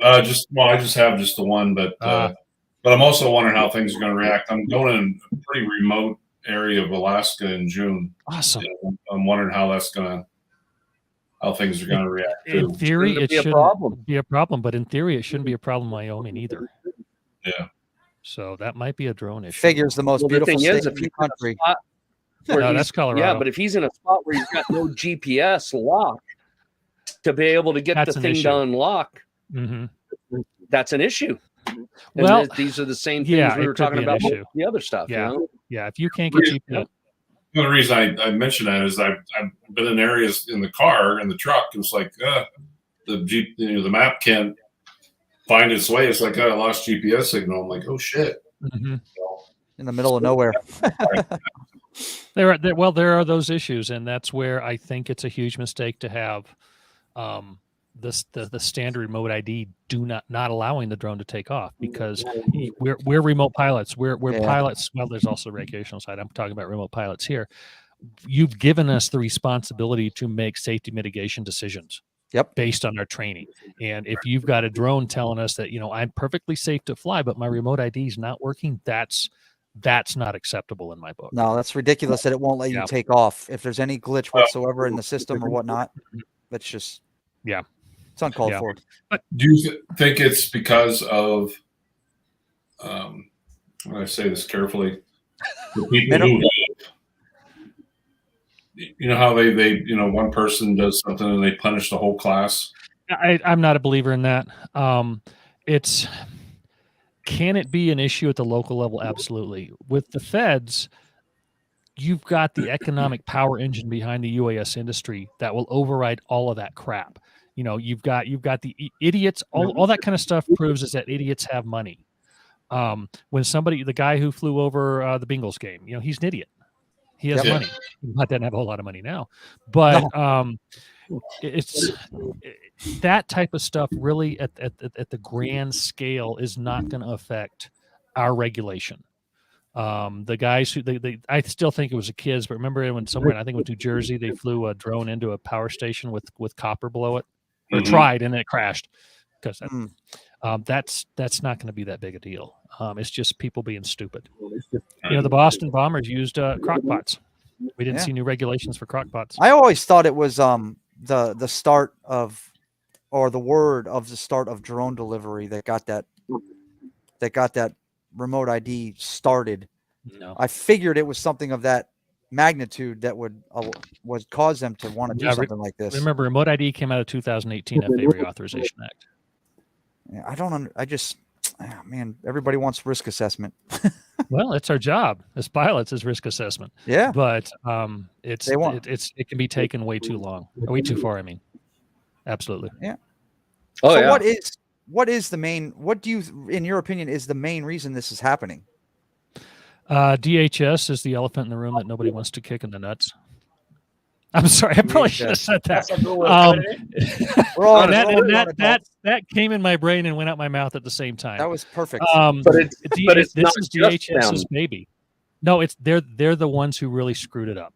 I just have just the one, but I'm also wondering how things are going to react. I'm going in a pretty remote area of Alaska in June. Awesome. I'm wondering how things are going to react. In Too. theory, Shouldn't it be a shouldn't problem. be a problem, but in theory, it shouldn't be a problem in Wyoming either. Yeah. So that might be a drone issue. Figures the most Well, the beautiful thing state is, in if the he's in a country. spot where No, he's- that's Colorado. Yeah, but if he's in a spot where he's got no GPS lock to be able to get That's the an thing issue. to unlock, Mhm. that's an issue. And Well, these are the same things yeah, we it were could talking be an about with issue. the other stuff. Yeah. You know? Yeah, if you can't get GPS, The only reason I mention that is I've been in areas in the car in the truck. It's like the map can't find its way. It's like I lost GPS signal. I'm like, oh shit. Mhm. In the middle of nowhere. There are those issues, and that's where I think it's a huge mistake to have the standard remote ID not allowing the drone to take off, because we're remote pilots. We're Yeah. pilots. Well, there's also the recreational side. I'm talking about remote pilots here. You've given us the responsibility to make safety mitigation decisions. Yep. Based on our training. And if you've got a drone telling us that, I'm perfectly safe to fly, but my remote ID is not working, that's not acceptable in my book. No, that's ridiculous that it won't let you take off. If there's any glitch whatsoever in the system or whatnot, that's just, it's uncalled for. But do you think it's because of, I'm going to say this carefully, the people who, how they one person does something and they punish the whole class? I'm not a believer in that. Can it be an issue at the local level? Absolutely. With the feds, you've got the economic power engine behind the UAS industry that will override all of that crap. You've got the idiots. All that kind of stuff proves is that idiots have money. When the guy who flew over the Bengals game, he's an idiot. He has money. He doesn't have a whole lot of money now, but it's that type of stuff really at the grand scale is not going to affect our regulation. The guys who I still think it was the kids, but remember when somewhere, I think it was New Jersey, they flew a drone into a power station with copper below it, or tried, and it crashed because that's not going to be that big a deal. It's just people being stupid. The Boston Bombers used crockpots. We didn't see new regulations for crockpots. I always thought it was the start of, or the word of the start of drone delivery that got that remote ID started. No. I figured it was something of that magnitude that would cause them to want to do something like this. Remember, remote ID came out of 2018 FAA Reauthorization Act. Yeah, man, everybody wants risk assessment. Well, it's our job as pilots is risk assessment. Yeah, but it can be taken way too far. I mean, absolutely. Yeah. Oh, so yeah. what do you, in your opinion, is the main reason this is happening? DHS is the elephant in the room that nobody wants to kick in the nuts. I'm sorry, I probably should have said that. That came in my brain and went out my mouth at the same time. That was perfect. This is DHS's baby. No, they're the ones who really screwed it up.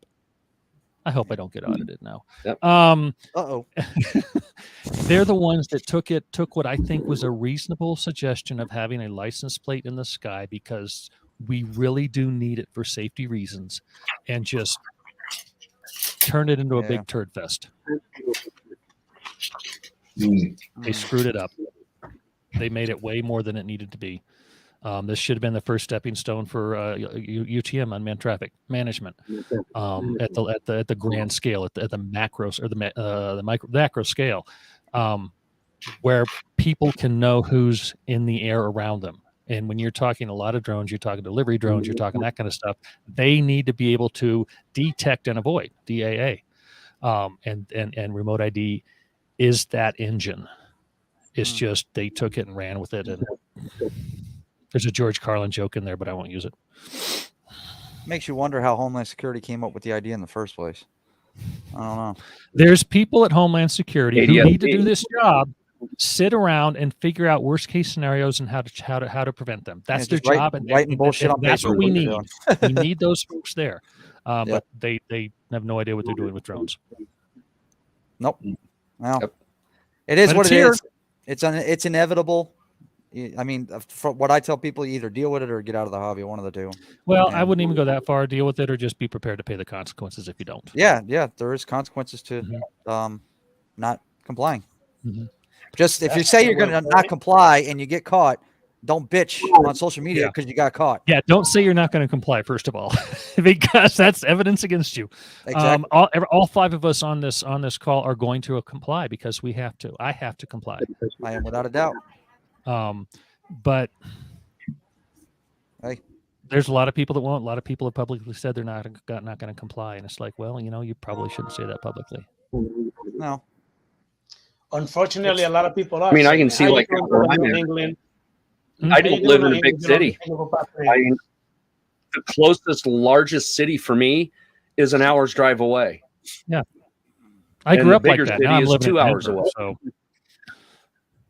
I hope I don't get audited now. Yep. They're the ones that took what I think was a reasonable suggestion of having a license plate in the sky because we really do need it for safety reasons, and just turn it into a big turd fest. They screwed it up. They made it way more than it needed to be. This should have been the first stepping stone for UTM, unmanned traffic management, at the grand scale, at the macros or the macro scale, where people can know who's in the air around them. And when you're talking a lot of drones, you're talking delivery drones, you're talking that kind of stuff. They need to be able to detect and avoid DAA, and remote ID is that engine. It's just they took it and ran with it. And there's a George Carlin joke in there, but I won't use it. Makes you wonder how Homeland Security came up with the idea in the first place. I don't know. There's people at Homeland Security who need to do this job, sit around and figure out worst case scenarios and how to prevent them. That's their job, and bullshit on that's paper. what we need. We need those folks there, but they have no idea what they're doing with drones. Nope. Well, it is what it is. It's inevitable. I mean, from what I tell people, you either deal with it or get out of the hobby. One of the two. Well, I wouldn't even go that far. Deal with it, or just be prepared to pay the consequences if you don't. Yeah, there is consequences to not complying. Just if you say you're going to not comply and you get caught, don't bitch on social media because you got caught. Yeah, don't say you're not going to comply, first of all, because that's evidence against you. Exactly. All five of us on this call are going to comply because we have to. I have to comply. I am without a doubt. But hey, there's a lot of people that won't. A lot of people have publicly said they're not going to comply, and it's like, well, you probably shouldn't say that publicly. No. Unfortunately, a lot of people are. I mean, I can see like England. I don't live in a big city. The closest, largest city for me is an hour's drive away. Yeah, I grew up like that. City Now I'm is living 2 in hours Denver, away. So.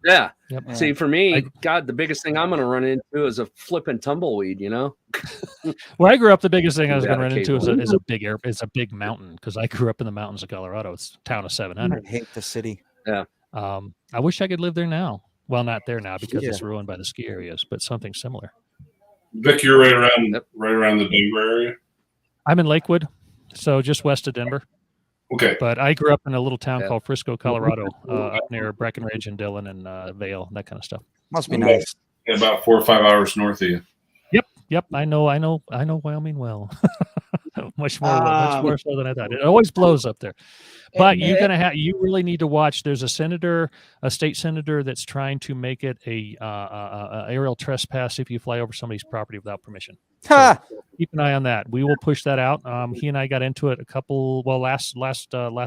Yeah. Yep. See, for me, God, the biggest thing I'm going to run into is a flipping tumbleweed. Where I grew up, the biggest thing I was going to run into is a big mountain, because I grew up in the mountains of Colorado. It's a town of 700. I hate the city. Yeah. I wish I could live there now. Well, not there now because it's ruined by the ski areas, but something similar. Vic, you're right around the Denver area. I'm in Lakewood, so just west of Denver. Okay. But I grew up in a little town called Frisco, Colorado, up near Breckenridge and Dillon and Vail, that kind of stuff. Must be nice. About 4 or 5 hours north of you. Yep. I know Wyoming well. much more so than I thought. It always blows up there. But you really need to watch. There's a state senator that's trying to make it a aerial trespass if you fly over somebody's property without permission. So keep an eye on that. We will push that out. He and I got into it last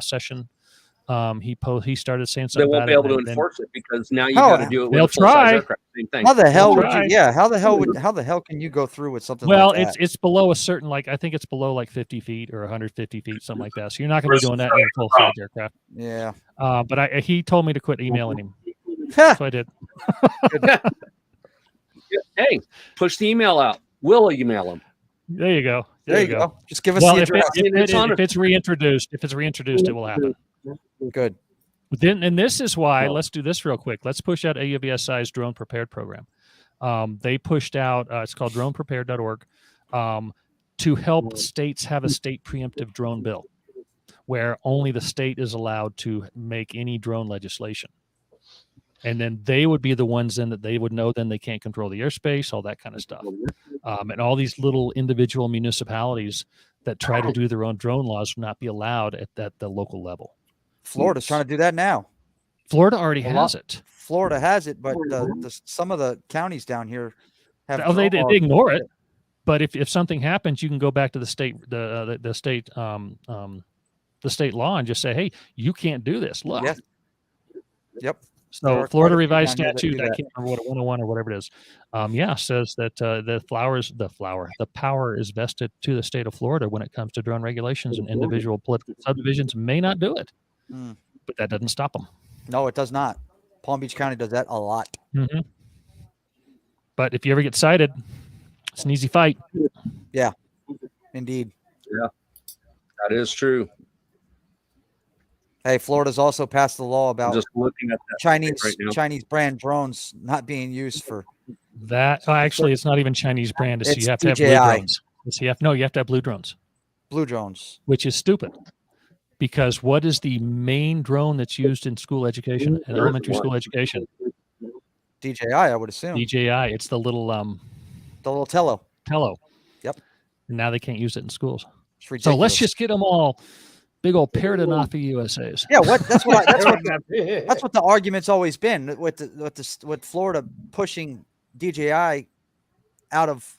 session. He started saying something. They won't about be able to enforce it because now you got to do it with a full-size aircraft. Same thing. How the hell would you? Yeah, how the hell can you go through with something? Well, like that? it's below a certain I think it's below 50 feet or 150 feet, something like that. So you're not going to be doing that in a full-size aircraft. Yeah. But he told me to quit emailing him, so I did. Hey, push the email out. We'll email him. There you go. There you go. Just give us the address. If it's reintroduced, it will happen. Good. And this is why, let's do this real quick. Let's push out AUVSI's Drone Prepared program. They pushed out, it's called droneprepared.org, to help states have a state preemptive drone bill where only the state is allowed to make any drone legislation. And then they would be the ones then that they would know then they can't control the airspace, all that kind of stuff. And all these little individual municipalities that try to do their own drone laws would not be allowed at the local level. Florida's trying to do that now. Florida already has it. Florida has it, but some of the counties down here have. Oh, they ignore it. But if something happens, you can go back to the state law and just say, "Hey, you can't do this." Look. Yeah. Yep. So Florida revised statute, I can't remember what 101 or whatever it is. Says that the power is vested to the state of Florida when it comes to drone regulations, and individual political subdivisions may not do it. But that doesn't stop them. No, it does not. Palm Beach County does that a lot. Mm-hmm. But if you ever get cited, it's an easy fight. Yeah, indeed. Yeah, that is true. Hey, Florida's also passed the law about just looking at that Chinese brand drones not being used for that. Actually, it's not even Chinese brand. You have to have blue drones. You have to have blue drones. Blue drones, which is stupid. Because what is the main drone that's used in school education, in elementary school education? DJI, I would assume. DJI. It's the little Tello. Yep. And now they can't use it in schools. So let's just get them all big old Paradenofi USAs. Yeah, that's what the argument's always been with Florida pushing DJI out of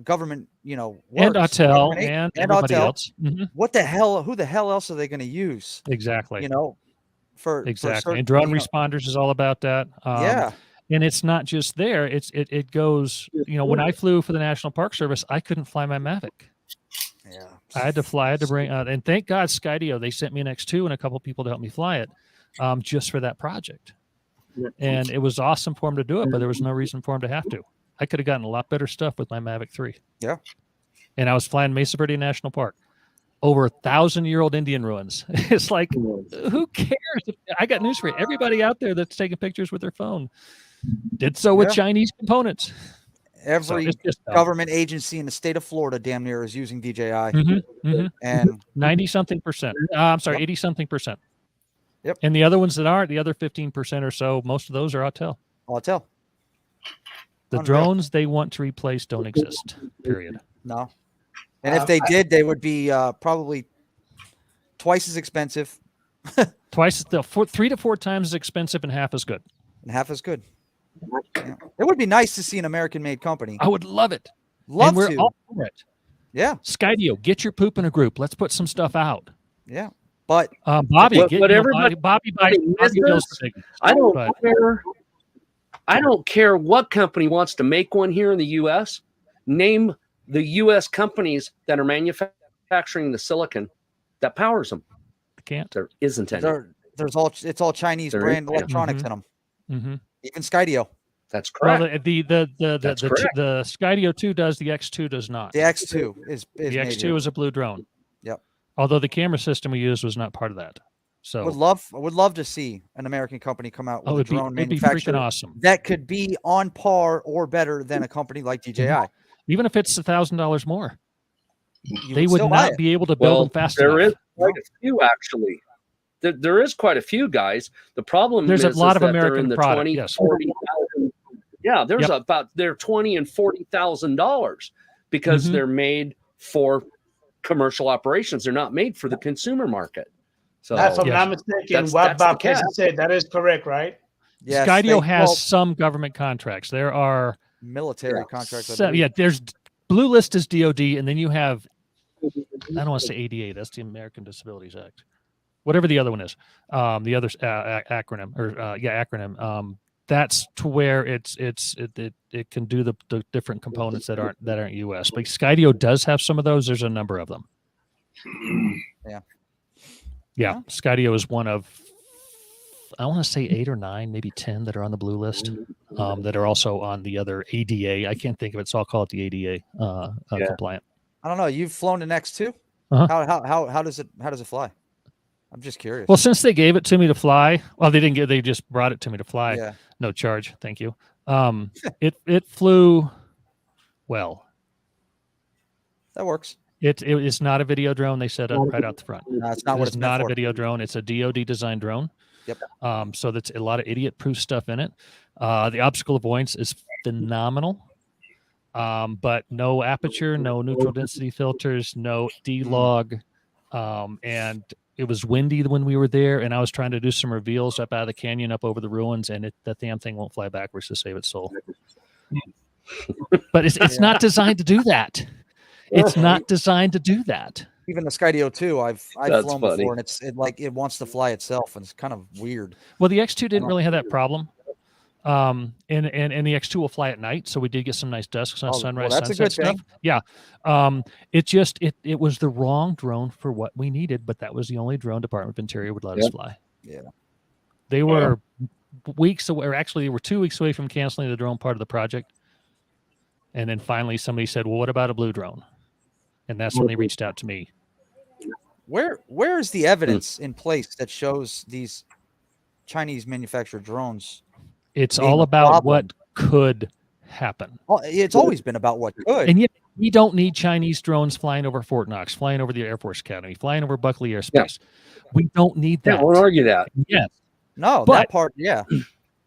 government, works, and Autel and everybody Autel. else. Mm-hmm. What the hell? Who the hell else are they going to use? Exactly. And drone responders is all about that. Yeah. And it's not just there. It goes. When I flew for the National Park Service, I couldn't fly my Mavic. Yeah. I had to fly. I had to bring. And thank God, Skydio, they sent me an X2 and a couple people to help me fly it, just for that project. And it was awesome for them to do it, but there was no reason for them to have to. I could have gotten a lot better stuff with my Mavic 3. Yeah. And I was flying Mesa Verde National Park over 1,000-year-old Indian ruins. It's like, who cares? I got news for you. Everybody out there that's taking pictures with their phone did so with Chinese components. Every government agency in the state of Florida damn near is using DJI. Mm-hmm, mm-hmm. And 90-something%. I'm sorry, 80-something%. Yep. And the other ones that aren't, the other 15% or so, most of those are Autel. The drones they want to replace don't exist, period. No. And if they did, they would be probably twice as expensive. 3 to 4 times as expensive and half as good. Yeah. It would be nice to see an American-made company. I would love it. We're all for it. Yeah. Skydio, get your poop in a group. Let's put some stuff out. Yeah. But Bobby, Bobby knows the thing. I don't care what company wants to make one here in the U.S. Name the U.S. companies that are manufacturing the silicon that powers them. I can't. There isn't any. It's all Chinese brand electronics in them. Mm-hmm. Even Skydio. That's correct. Well, the Skydio 2 does. The X2 does not. The X2 is the X2 is a blue drone. Yep. Although the camera system we used was not part of that. So would love to see an American company come out with a drone it'd be manufacturer freaking awesome. that could be on par or better than a company like DJI. Even if it's $1,000 more, You they would still buy not it. be able to build them fast there enough. is quite a few actually. There is quite a few guys. The problem There's is a lot of that they're American in the product, 20, yes. 40,000. Yeah, there's about they're $20,000 and $40,000 because they're made for commercial operations. They're not made for the consumer market. So if I'm not mistaken, what Bob Casey said, that is correct, right? Yes, Skydio has some government contracts. There are military contracts. There's Blue List is DOD, and then you have, I don't want to say ADA. That's the American Disabilities Act. Whatever the other one is, the other acronym acronym. That's to where it can do the different components that aren't U.S. But Skydio does have some of those. There's a number of them. Yeah. Skydio is one of, I want to say 8 or 9, maybe 10 that are on the Blue List that are also on the other ADA. I can't think of it, so I'll call it the ADA compliant. I don't know. You've flown an X2. How does it fly? I'm just curious. Well, since they gave it to me to fly, they just brought it to me to fly. Yeah. No charge. Thank you. It flew well. That works. It's not a video drone. They said right out the front. No, it's not what it's not meant a for. video drone. It's a DoD designed drone. Yep. So that's a lot of idiot-proof stuff in it. The obstacle avoidance is phenomenal. But no aperture, no neutral density filters, no D-log, and it was windy when we were there, and I was trying to do some reveals up out of the canyon, up over the ruins, and that damn thing won't fly backwards to save its soul. But it's not designed to do that. It's not designed to do that. Even the Skydio 2, I've flown before, and it wants to fly itself, and it's kind of weird. Well, the X2 didn't really have that problem. And the X2 will fly at night, so we did get some nice dusk, sunrise, that's sunset a good stuff. thing. Yeah. It was the wrong drone for what we needed, but that was the only drone Department of Interior would let us fly. Yeah. They were weeks away, or actually they were 2 weeks away from canceling the drone part of the project. And then finally somebody said, well, what about a blue drone? And that's when they reached out to me. Where is the evidence in place that shows these Chinese manufactured drones? It's all about what could happen. Well, it's always been about what could. And yet we don't need Chinese drones flying over Fort Knox, flying over the Air Force Academy, flying over Buckley Air Space. Yeah. We don't need that. Yeah, I won't argue that. Yes. No, that part, yeah.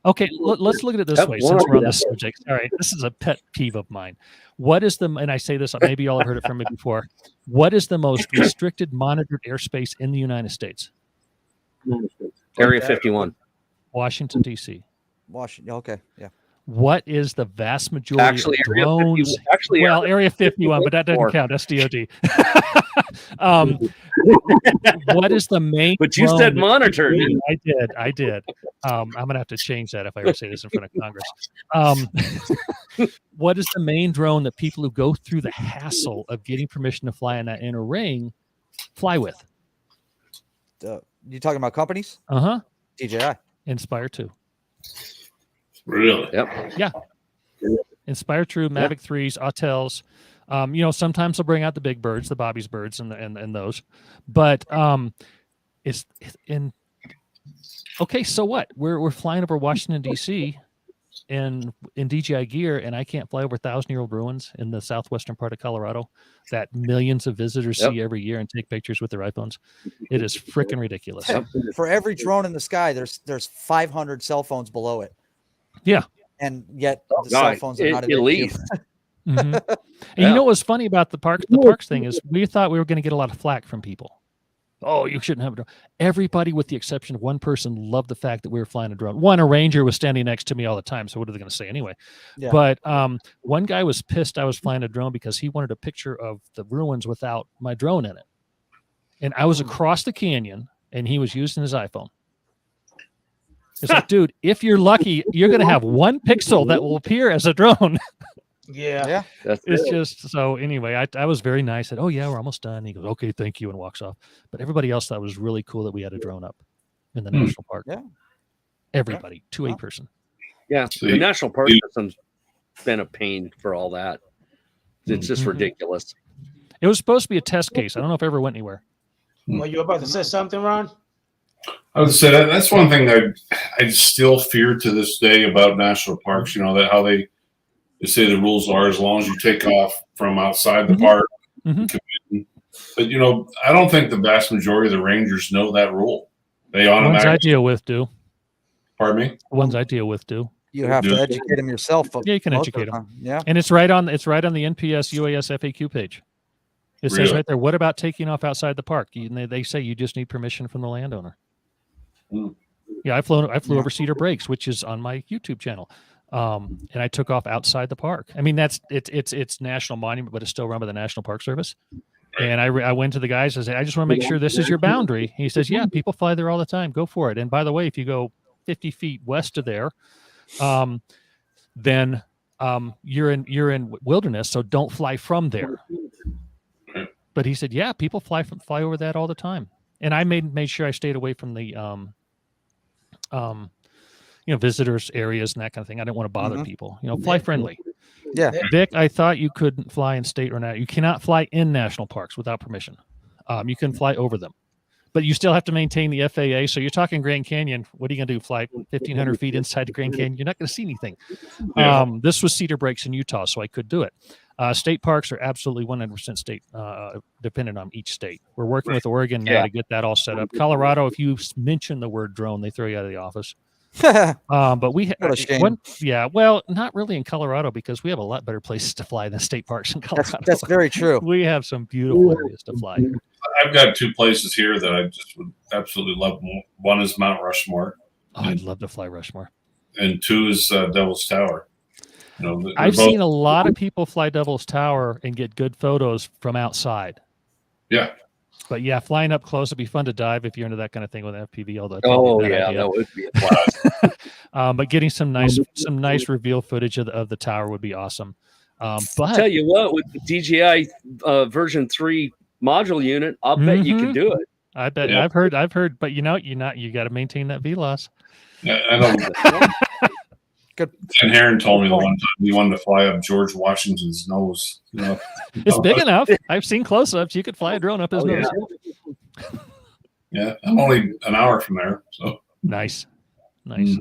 Okay, let's look at it this way since we're on this subject. All right, this is a pet peeve of mine. What is and I say this, maybe y'all have heard it from me before. What is the most restricted monitored airspace in the United States? Area 51. Washington, D.C. Washington, okay, yeah. What is the vast majority of drones? Area 51, but that doesn't count. That's DOD. What is the main? But you said monitored. I did. I'm gonna have to change that if I ever say this in front of Congress. What is the main drone that people who go through the hassle of getting permission to fly in that inner ring fly with? You talking about companies? DJI. Inspire 2. Really? Yep. Yeah. Inspire True, Mavic 3s, Autels. Sometimes they'll bring out the big birds, the Bobby's birds, and those. But it's in. Okay, so what? We're flying over Washington D.C. in DJI gear, and I can't fly over 1,000-year-old ruins in the southwestern part of Colorado that millions of visitors see every year and take pictures with their iPhones. It is freaking ridiculous. For every drone in the sky, there's 500 cell phones below it. Yeah. And yet the cell phones are not elite. Mm-hmm. And you know what was funny about the parks thing is we thought we were going to get a lot of flack from people. Oh, you shouldn't have a drone. Everybody, with the exception of one person, loved the fact that we were flying a drone. A ranger was standing next to me all the time, so what are they going to say anyway? Yeah. But one guy was pissed I was flying a drone because he wanted a picture of the ruins without my drone in it. And I was across the canyon, and he was using his iPhone. It's like, dude, if you're lucky, you're going to have one pixel that will appear as a drone. Yeah. It's just so anyway, I was very nice. I said, oh, yeah, we're almost done. He goes, okay, thank you, and walks off. But everybody else thought it was really cool that we had a drone up in the national park. Yeah. Everybody, to a person. Yeah. The national park system's been a pain for all that. It's just ridiculous. It was supposed to be a test case. I don't know if it ever went anywhere. Well, you were about to say something, Ron? I would say that's one thing I still fear to this day about national parks. You know, that how they say the rules are as long as you take off from outside the park. But you know, I don't think the vast majority of the rangers know that rule. They automatically. Ones I deal with do. Pardon me. Ones I deal with do. You have to educate them yourself. Yeah, you can educate them. Yeah, and it's right on the NPS UAS FAQ page. It says right there, what about taking off outside the park? They say you just need permission from the landowner. Yeah, I flew over Cedar Breaks, which is on my YouTube channel, and I took off outside the park. I mean, it's national monument, but it's still run by the National Park Service. And I went to the guys and said, I just want to make sure this is your boundary. And he says, yeah, people fly there all the time. Go for it. And by the way, if you go 50 feet west of there, then you're in wilderness, so don't fly from there. But he said, yeah, people fly over that all the time. And I made sure I stayed away from the visitors areas and that kind of thing. I didn't want to bother people. Fly friendly. Yeah. Vic, I thought you couldn't fly in state or not. You cannot fly in national parks without permission. You can fly over them, but you still have to maintain the FAA. So you're talking Grand Canyon. What are you going to do? Fly 1,500 feet inside the Grand Canyon? You're not going to see anything. This was Cedar Breaks in Utah, so I could do it. State parks are absolutely 100% state dependent on each state. We're working with Oregon now to get that all set up. Colorado, if you mention the word drone, they throw you out of the office. But we well, not really in Colorado because we have a lot better places to fly than state parks in Colorado. That's very true. We have some beautiful areas to fly. I've got two places here that I just would absolutely love. One is Mount Rushmore. Oh, I'd love to fly Rushmore. And two is Devil's Tower. I've seen a lot of people fly Devil's Tower and get good photos from outside. Yeah. But yeah, flying up close would be fun to dive if you're into that kind of thing with FPV. Although that would be a blast. But getting some nice reveal footage of the tower would be awesome. But I'll tell you what, with the DJI version 3 module unit, I'll bet you can do it. I bet. Yeah. I've heard. But you got to maintain that VLOS. Yeah, I know. Good. And Heron told me the one time he wanted to fly up George Washington's nose. It's big enough. I've seen close-ups. You could fly a drone up his nose. Yeah, I'm only an hour from there. So nice. We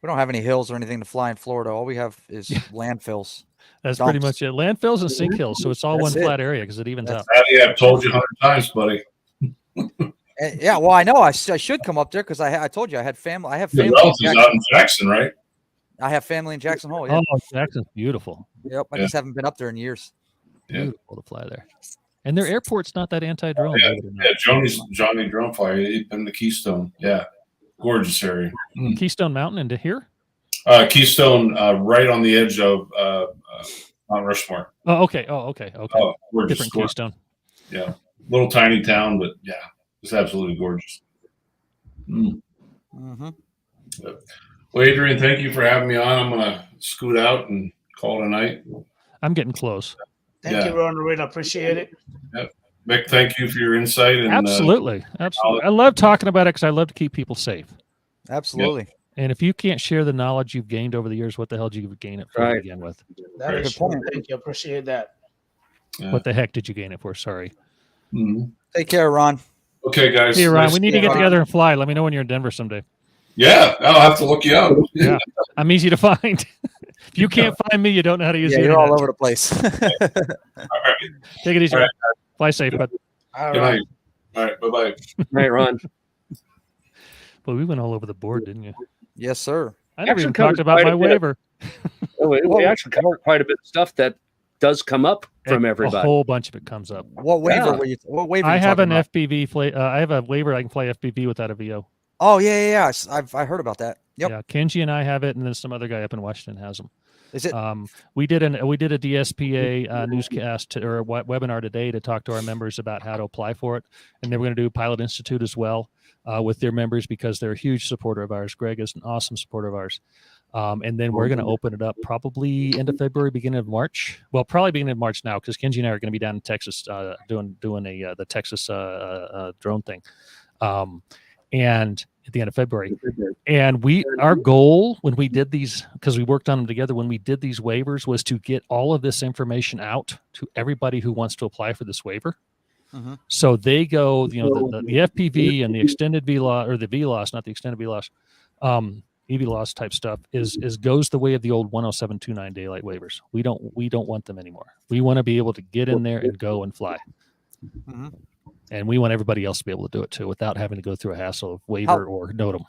don't have any hills or anything to fly in Florida. All we have is landfills. That's pretty much it. Landfills and sink hills. So it's all flat area because it evens out. I've told you 100 times, buddy. Yeah, well, I know I should come up there because I told you I had family. I have family. Out in Jackson, right? I have family in Jackson Hole. Yeah. Oh, Jackson's beautiful. Yep, I just haven't been up there in years. Beautiful to fly there. And their airport's not that anti-drone. Johnny Drone Flyer. He'd been to Keystone. Yeah, gorgeous area. Keystone Mountain into here? Keystone, right on the edge of Mount Rushmore. Oh, okay. Gorgeous. Different Keystone. Yeah, little tiny town, but yeah, it's absolutely gorgeous. Well, Adrian, thank you for having me on. I'm going to scoot out and call it a night. I'm getting close. Thank you, Ron. Really appreciate it. Yep. Mick, thank you for your insight. And, absolutely. I love talking about it because I love to keep people safe. Absolutely. Yep. And if you can't share the knowledge you've gained over the years, what the hell did you gain it for to begin with? That is true. Thank you. Appreciate that. Yeah. What the heck did you gain it for? Sorry. Take care, Ron. Okay, guys. Hey, Ron, we need to get together and fly. Let me know when you're in Denver someday. Yeah, I'll have to look you up. Yeah, I'm easy to find. If you can't find me, you don't know how to use it. You're all over the place. All right. Take it easy. Right. Fly safe, bud. All right. All right. Bye-bye. All right, Ron. But we went all over the board, didn't you? Yes, sir. I never even talked about my waiver. We actually covered quite a bit of stuff that does come up from everybody. A whole bunch of it comes up. What waiver were you? What waiver? I have an FPV. I have a waiver. I can fly FPV without a VO. Oh yeah. I heard about that. Yep. Yeah, Kenji and I have it, and then some other guy up in Washington has them. Is it? We did a DSPA newscast or webinar today to talk to our members about how to apply for it, and then we're going to do Pilot Institute as well with their members because they're a huge supporter of ours. Greg is an awesome supporter of ours. And then we're going to open it up probably end of February, beginning of March. Well, probably beginning of March now because Kenji and I are going to be down in Texas doing the Texas drone thing. And at the end of February. And our goal when we did these, because we worked on them together, when we did these waivers was to get all of this information out to everybody who wants to apply for this waiver. So they go, the FPV and the extended VLOS, or the VLOS, not the extended VLOS, EV-LOS type stuff is goes the way of the old 10729 daylight waivers. We don't want them anymore. We want to be able to get in there and go and fly. And we want everybody else to be able to do it too, without having to go through a hassle of waiver or NOTAM.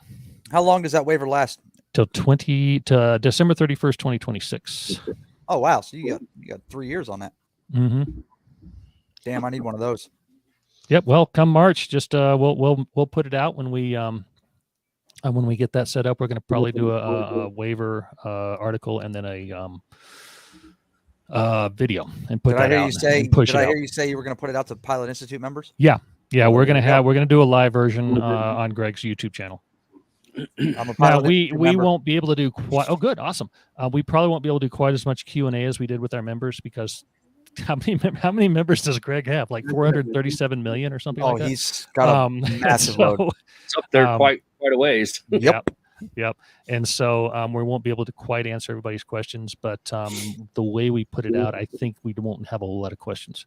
How long does that waiver last? Till December 31st, 2026. Oh wow! So you got 3 years on that. Damn, I need one of those. Yep. Well, come March, just we'll put it out when we get that set up. We're going to probably do a waiver article and then a video and put that out. Did I hear you say you were going to put it out to Pilot Institute members? Yeah. We're going to do a live version on Greg's YouTube channel. Now we won't be able to do quite. Oh, good, awesome. We probably won't be able to do quite as much Q&A as we did with our members, because how many members does Greg have? Like 437 million or something like that? Oh, he's got a massive load. It's up there quite a ways. Yep. And so we won't be able to quite answer everybody's questions, but the way we put it out, I think we won't have a whole lot of questions.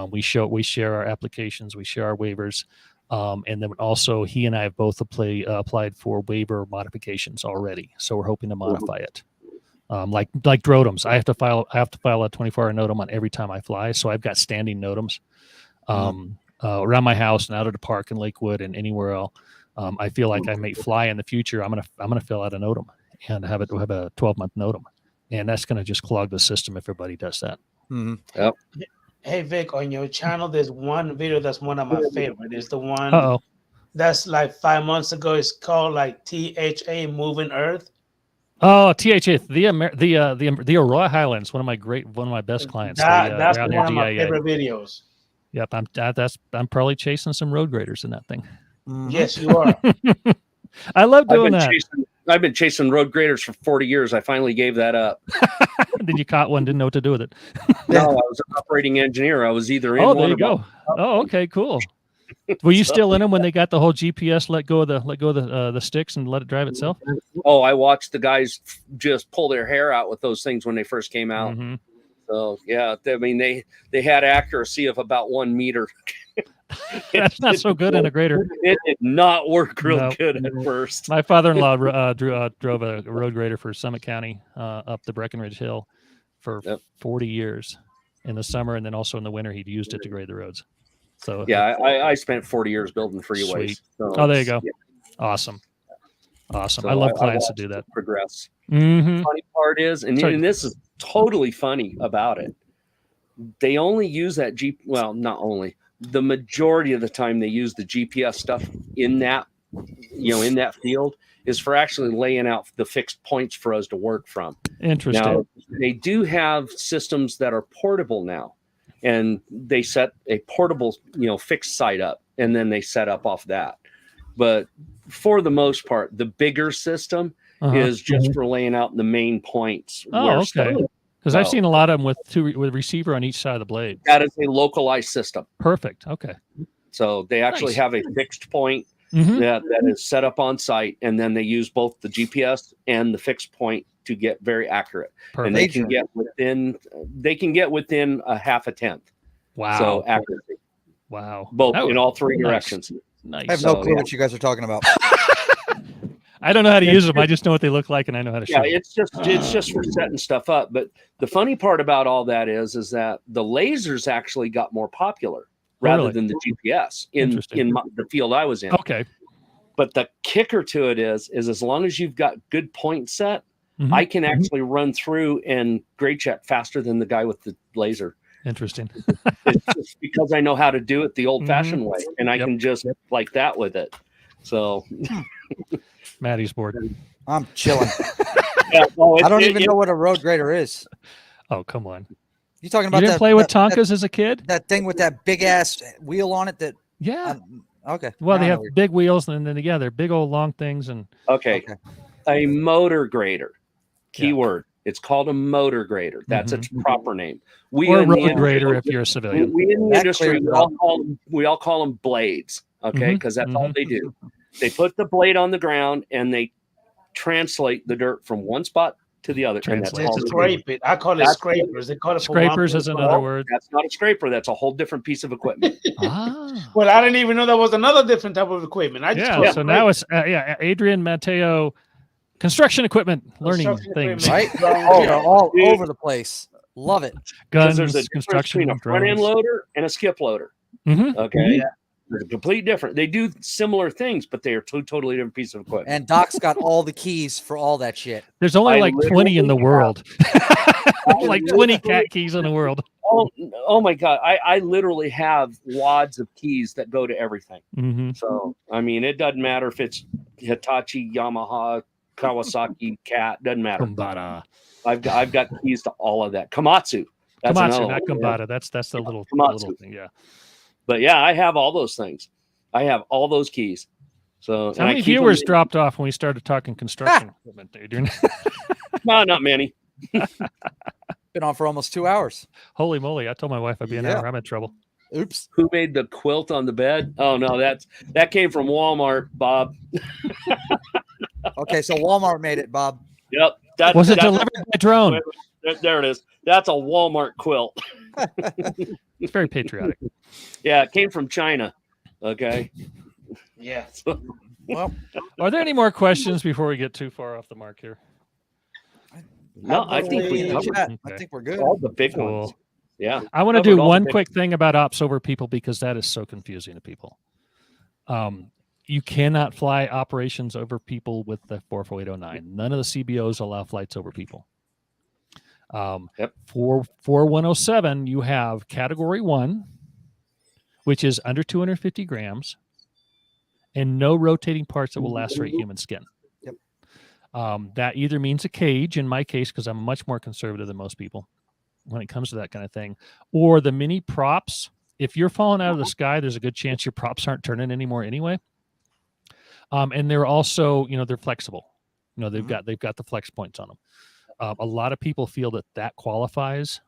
We share our applications, we share our waivers, and then also he and I have both applied for waiver modifications already. So we're hoping to modify it. Like DROTMs, I have to file a 24-hour NOTAM on every time I fly. So I've got standing NOTAMs around my house and out at the park in Lakewood and anywhere else. I feel like I may fly in the future. I'm gonna fill out a NOTAM and have a 12-month NOTAM, and that's gonna just clog the system if everybody does that. Yep. Hey Vic, on your channel, there's one video that's one of my favorite. It's the one that's like 5 months ago. It's called like THA Moving Earth. Oh, THA, the Aurora Highlands, one of my best clients. That's one of my favorite videos. Yep, I'm probably chasing some road graders in that thing. Yes, you are. I love doing that. I've been chasing road graders for 40 years. I finally gave that up. Then you caught one, didn't know what to do with it. No, I was an operating engineer. I was either in one. Oh, there you go. Oh, okay, cool. Were you still in them when they got the whole GPS? Let go of the sticks and let it drive itself. Oh, I watched the guys just pull their hair out with those things when they first came out. So yeah, I mean they had accuracy of about 1 meter. That's not so good in a grader. It did not work real good at first. My father-in-law drove a road grader for Summit County up the Breckenridge Hill for 40 years in the summer, and then also in the winter he'd used it to grade the roads. So yeah, I spent 40 years building freeways. So there you go. Yeah. Awesome. So I love clients to do that. Progress. The funny part is, and this is totally funny about it, they only use that not only. The majority of the time they use the GPS stuff in that, in that field is for actually laying out the fixed points for us to work from. Interesting. Now, they do have systems that are portable now, and they set a portable, fixed site up, and then they set up off that. But for the most part, the bigger system is just for laying out the main points. Oh, okay. Because I've seen a lot of them with receiver on each side of the blade. That is a localized system. Perfect. Okay. So they actually have a fixed point that is set up on site, and then they use both the GPS and the fixed point to get very accurate. Perfect. And they can get within a half a tenth. Wow. So accuracy. Wow. Both in all three directions. Nice. I have no clue what you guys are talking about. I don't know how to use them. I just know what they look like, and I know how to shoot. Yeah, it's just for setting stuff up. But the funny part about all that is that the lasers actually got more popular rather than the GPS in the field I was in. Okay. But the kicker to it is as long as you've got good point set, I can actually run through and grade check faster than the guy with the laser. Interesting. It's just because I know how to do it the old-fashioned way, and I can just like that with it. So. Maddie's bored. I'm chilling. I don't even know what a road grader is. Oh, come on. You talking about you didn't play with Tonkas as a kid? That thing with that big ass wheel on it okay. Well, they have big wheels, and then they're big old long things. And okay. A motor grader. Keyword. It's called a motor grader. That's its proper name. Or a road grader if you're a civilian. We in the industry, we all call them blades. Okay, because that's all they do. They put the blade on the ground and they translate the dirt from one spot to the other. And that's Translate. called Scrape it. I call it That's- scrapers. They call it for Scrapers one- is another word. That's not a scraper. That's a whole different piece of equipment. Ah. Well, I didn't even know there was another different type of equipment. I just Yeah. call it So scraper. now it's Adrian Mateo, construction equipment, learning Construction things, equipment. Right? Oh, they're all over the place. Love it. Because guns, there's a difference construction, between a front end drones. loader and a skip loader. Mhm. Okay. Yeah. They're complete different. They do similar things, but they are two totally different pieces of equipment. And Doc's got all the keys for all that shit. There's only I like 20 in the literally world. Like 20 cat keys in the world. Oh my God. I literally have wads of keys that go to everything. Hmm. So, I mean, it doesn't matter if it's Hitachi, Yamaha, Kawasaki, Cat, doesn't matter. Kumbada. I've got keys to all of that. Komatsu. That's Komatsu, another not one. Kumbada. That's the little Komatsu. thing. Yeah. But yeah, I have all those things. I have all those keys. So How many viewers dropped off when we started talking construction equipment, Adrian? No, not many. Been on for almost 2 hours. Holy moly! I told my wife I'd be an Yeah. hour. I'm in trouble. Oops. Who made the quilt on the bed? Oh no, that came from Walmart, Bob. Okay, so Walmart made it, Bob. Yep. Was it that's- delivered by drone? There it is. That's a Walmart quilt. It's very patriotic. Yeah, it came from China. Okay. Yeah. Well, Are there any more questions before we get too far off the mark here? No, I think we in the covered chat. I Okay. think we're good. all the big Cool. ones. Yeah. I want to Covered do all the one big- quick thing about ops over people because that is so confusing to people. You cannot fly operations over people with the 44809. None of the CBOs allow flights over people. Yep. For 4107, you have category 1, which is under 250 grams, and no rotating parts that will lacerate human skin. Yep. That either means a cage, in my case, because I'm much more conservative than most people when it comes to that kind of thing, or the mini props. If you're falling out of the sky, there's a good chance your props aren't turning anymore anyway. And they're also, they're flexible. They've got the flex points on them. A lot of people feel that qualifies.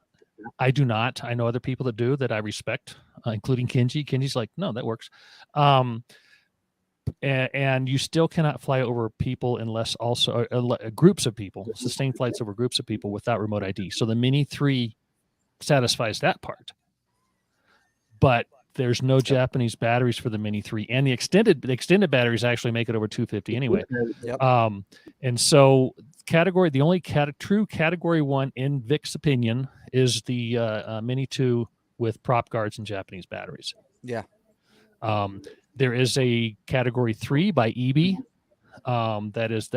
I do not. I know other people that do, that I respect, including Kenji. Kenji's like, no, that works. And you still cannot fly over people unless also groups of people, sustained flights over groups of people without remote ID. So the Mini 3 satisfies that part. But there's no Japanese batteries for the Mini 3, and the extended batteries actually make it over 250 anyway. Yep. And so the only true category 1 in Vic's opinion is the Mini 2 with prop guards and Japanese batteries. Yeah. There is a category 3 by EB. That's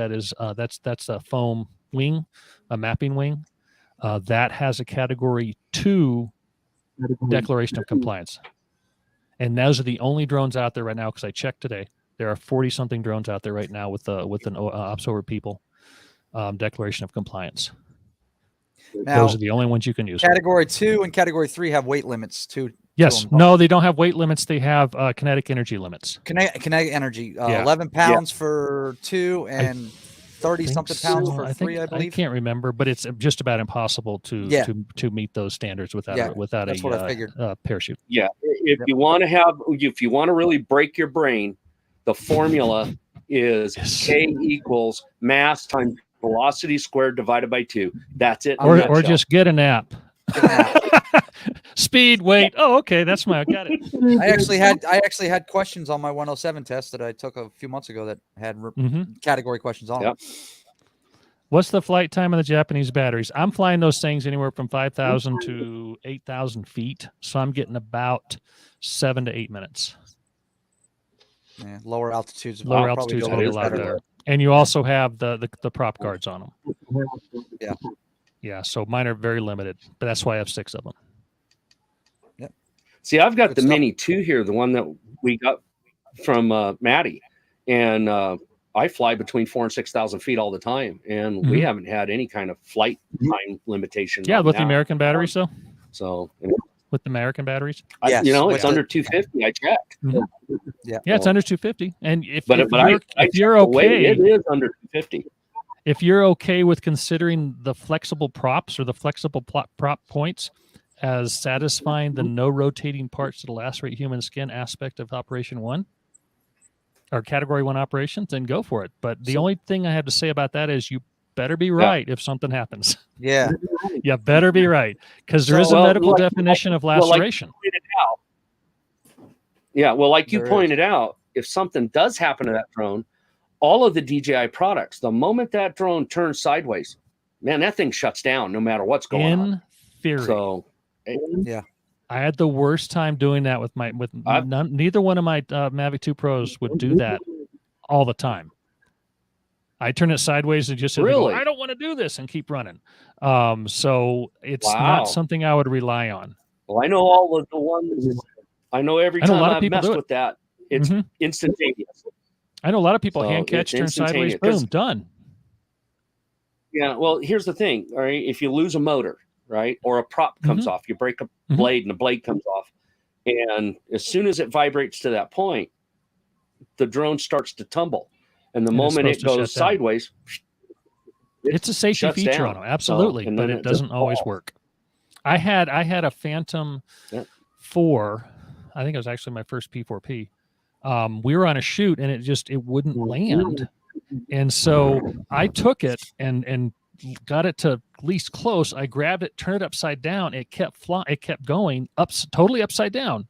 a foam wing, a mapping wing. That has a category 2 declaration of compliance. And those are the only drones out there right now, because I checked today. There are 40-something drones out there right now with an ops over people declaration of compliance. Now, Those are the only ones you can use. Category 2 and Category 3 have weight limits too. Yes. No, they don't have weight limits. They have kinetic energy limits. Kinetic energy. Yeah. 11 pounds for 2 and 30-something pounds for 3, I I believe. can't remember, but it's just about impossible to meet those standards without That's what I figured. Parachute. Yeah. If you want to really break your brain, the formula is K equals mass times velocity squared divided by 2. That's it. Or just get an app. Speed, weight. Oh, okay. That's I got it. I actually had questions on my 107 test that I took a few months ago that had category questions on them. What's the flight time of the Japanese batteries? I'm flying those things anywhere from 5,000 to 8,000 feet. So I'm getting about 7 to 8 minutes. Yeah, lower altitudes. Lower altitudes will be a lot better. And you also have the prop guards on them. Yeah. Yeah. So mine are very limited, but that's why I have 6 of them. Yep. See, I've got the Mini 2 here, the one that we got from Maddie. And I fly between 4,000 and 6,000 feet all the time. And we haven't had any kind of flight time limitation. Yeah. With the American batteries, though. So, with the American batteries, yes, it's under 250. I checked. Yeah, it's under 250. And if you're okay, okay, it is under 250. If you're okay with considering the flexible props or the flexible prop points as satisfying the no rotating parts to lacerate human skin aspect of Operation 1 or Category 1 operations, then go for it. But the only thing I have to say about that is you better be right if something happens. Yeah. You better be right, because there is a Well, medical like- definition of well, like- laceration. Yeah, well, like you There is. pointed out, if something does happen to that drone, all of the DJI products, the moment that drone turns sideways, man, that thing shuts down no matter what's going on. In theory, So, I had the worst time doing that with neither one of my Mavic 2 Pros would do that all the time. I turn it sideways and just Really? I don't want to do this, and keep running. So it's Wow. not something I would rely on. well, I know all of the ones. I know every I know a time lot of I've people messed do it. with that, it's Mhm. instantaneous. I know a lot of people So hand catch, it's turn sideways, instantaneous, 'cause- boom, done. Yeah, well, here's the thing. All right, if you lose a motor, right, or a prop comes off, you break a Mhm. blade and the blade comes off, and as soon as it vibrates to that point, the drone starts to tumble, and the And it's moment it supposed to goes shut down. sideways, It's a safety shuts feature down. on them, absolutely, So, and but then it it just doesn't always falls. work. I had a Phantom Yeah. 4. I think it was actually my first P4P. We were on a shoot, and it wouldn't land, and so I took it and got it to at least close. I grabbed it, turned it upside down. It kept flying. It kept going totally upside down.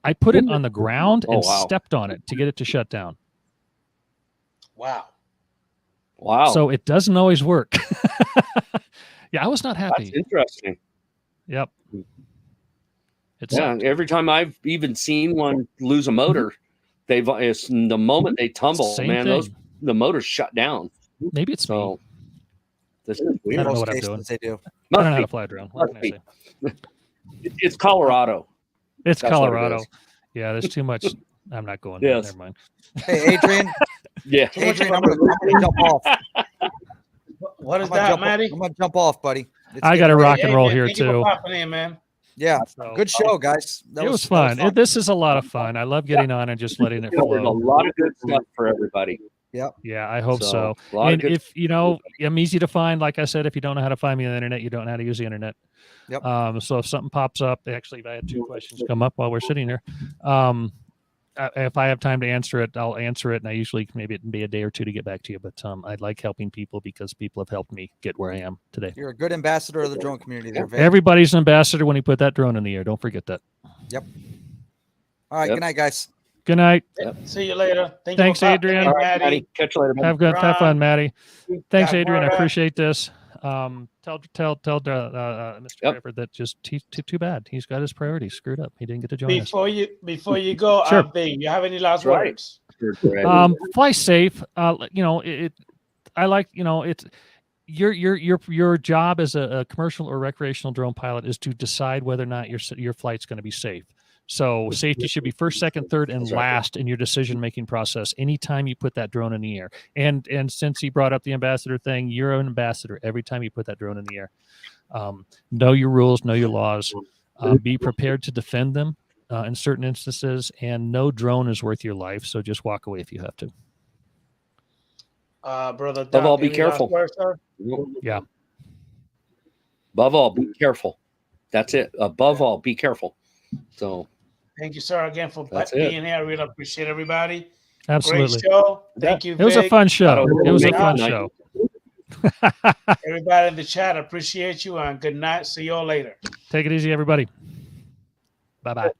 I put it on the ground Oh, and wow. stepped on it to get it to shut down. Wow. Wow, So it doesn't always work. Yeah, I was not that's happy. interesting. Yep. It Yeah, sucked. every time I've even seen one lose a motor, it's the moment they tumble, Same man, thing. the motors shut down. Maybe it's me. So this is I weird. don't know Most what I'm cases doing. they do. I don't know how Must to fly a drone. What can I Must say? be. It's Colorado. It's That's what it Colorado. is. Yeah, there's too much. I'm not going there. Yes. Never mind. Hey, Adrian. Yeah. Adrian, I'm gonna jump off. What is I'm gonna that, jump, Matty? I'm gonna jump off, buddy. It's I getting got to late. rock and roll man, here thank you for too. popping in, man. Yeah, So, good show, guys. it was fun. This is a lot of fun. I love getting on and just letting it There's a flow. lot of good stuff for everybody. Yeah, I hope so. A lot of And good if I'm easy to find. Like I said, if you don't know how to find me on the internet, you don't know how to use the internet. Yep. So if something pops up, actually, I had 2 questions come up while we're sitting here. If I have time to answer it, I'll answer it. And I usually, maybe it can be a day or 2 to get back to you. But I like helping people because people have helped me get where I am today. You're a good ambassador of the drone community there, Vic. Everybody's an ambassador when you put that drone in the air. Don't forget that. All right, Yep. good night, guys. Good night. See you later. Thank Thanks, you for popping Adrian. in, All right, Matty. Matty. Catch you later. man. Have fun, Maddie. Thanks, Got Adrian. I word up. appreciate this. Tell Mr. Yep. Trevor that just too bad. He's got his priorities screwed up. He didn't get to join us. Before you go, Sure. Bing, you have any last That's right. words? Fly safe. I like, it's your job as a commercial or recreational drone pilot is to decide whether or not your flight's going to be safe. So safety should be first, second, third, and That's right. last in your decision-making process anytime you put that drone in the air. And since he brought up the ambassador thing, you're an ambassador every time you put that drone in the air. Know your rules, know your laws, be prepared to defend them in certain instances, and no drone is worth your life, so just walk away if you have to. Brother Doc, Above all, be any last careful. words, sir? Yeah. Above all, be careful. That's it. Above all, be careful. So Thank you, sir, again for That's being here. I really appreciate everybody. Absolutely. Great show. Thank you, It was a Vic. fun show. That'll It was a make it fun nice. show. Everybody in the chat, appreciate you, and good night. See you all later. Take it easy, everybody. Bye-bye.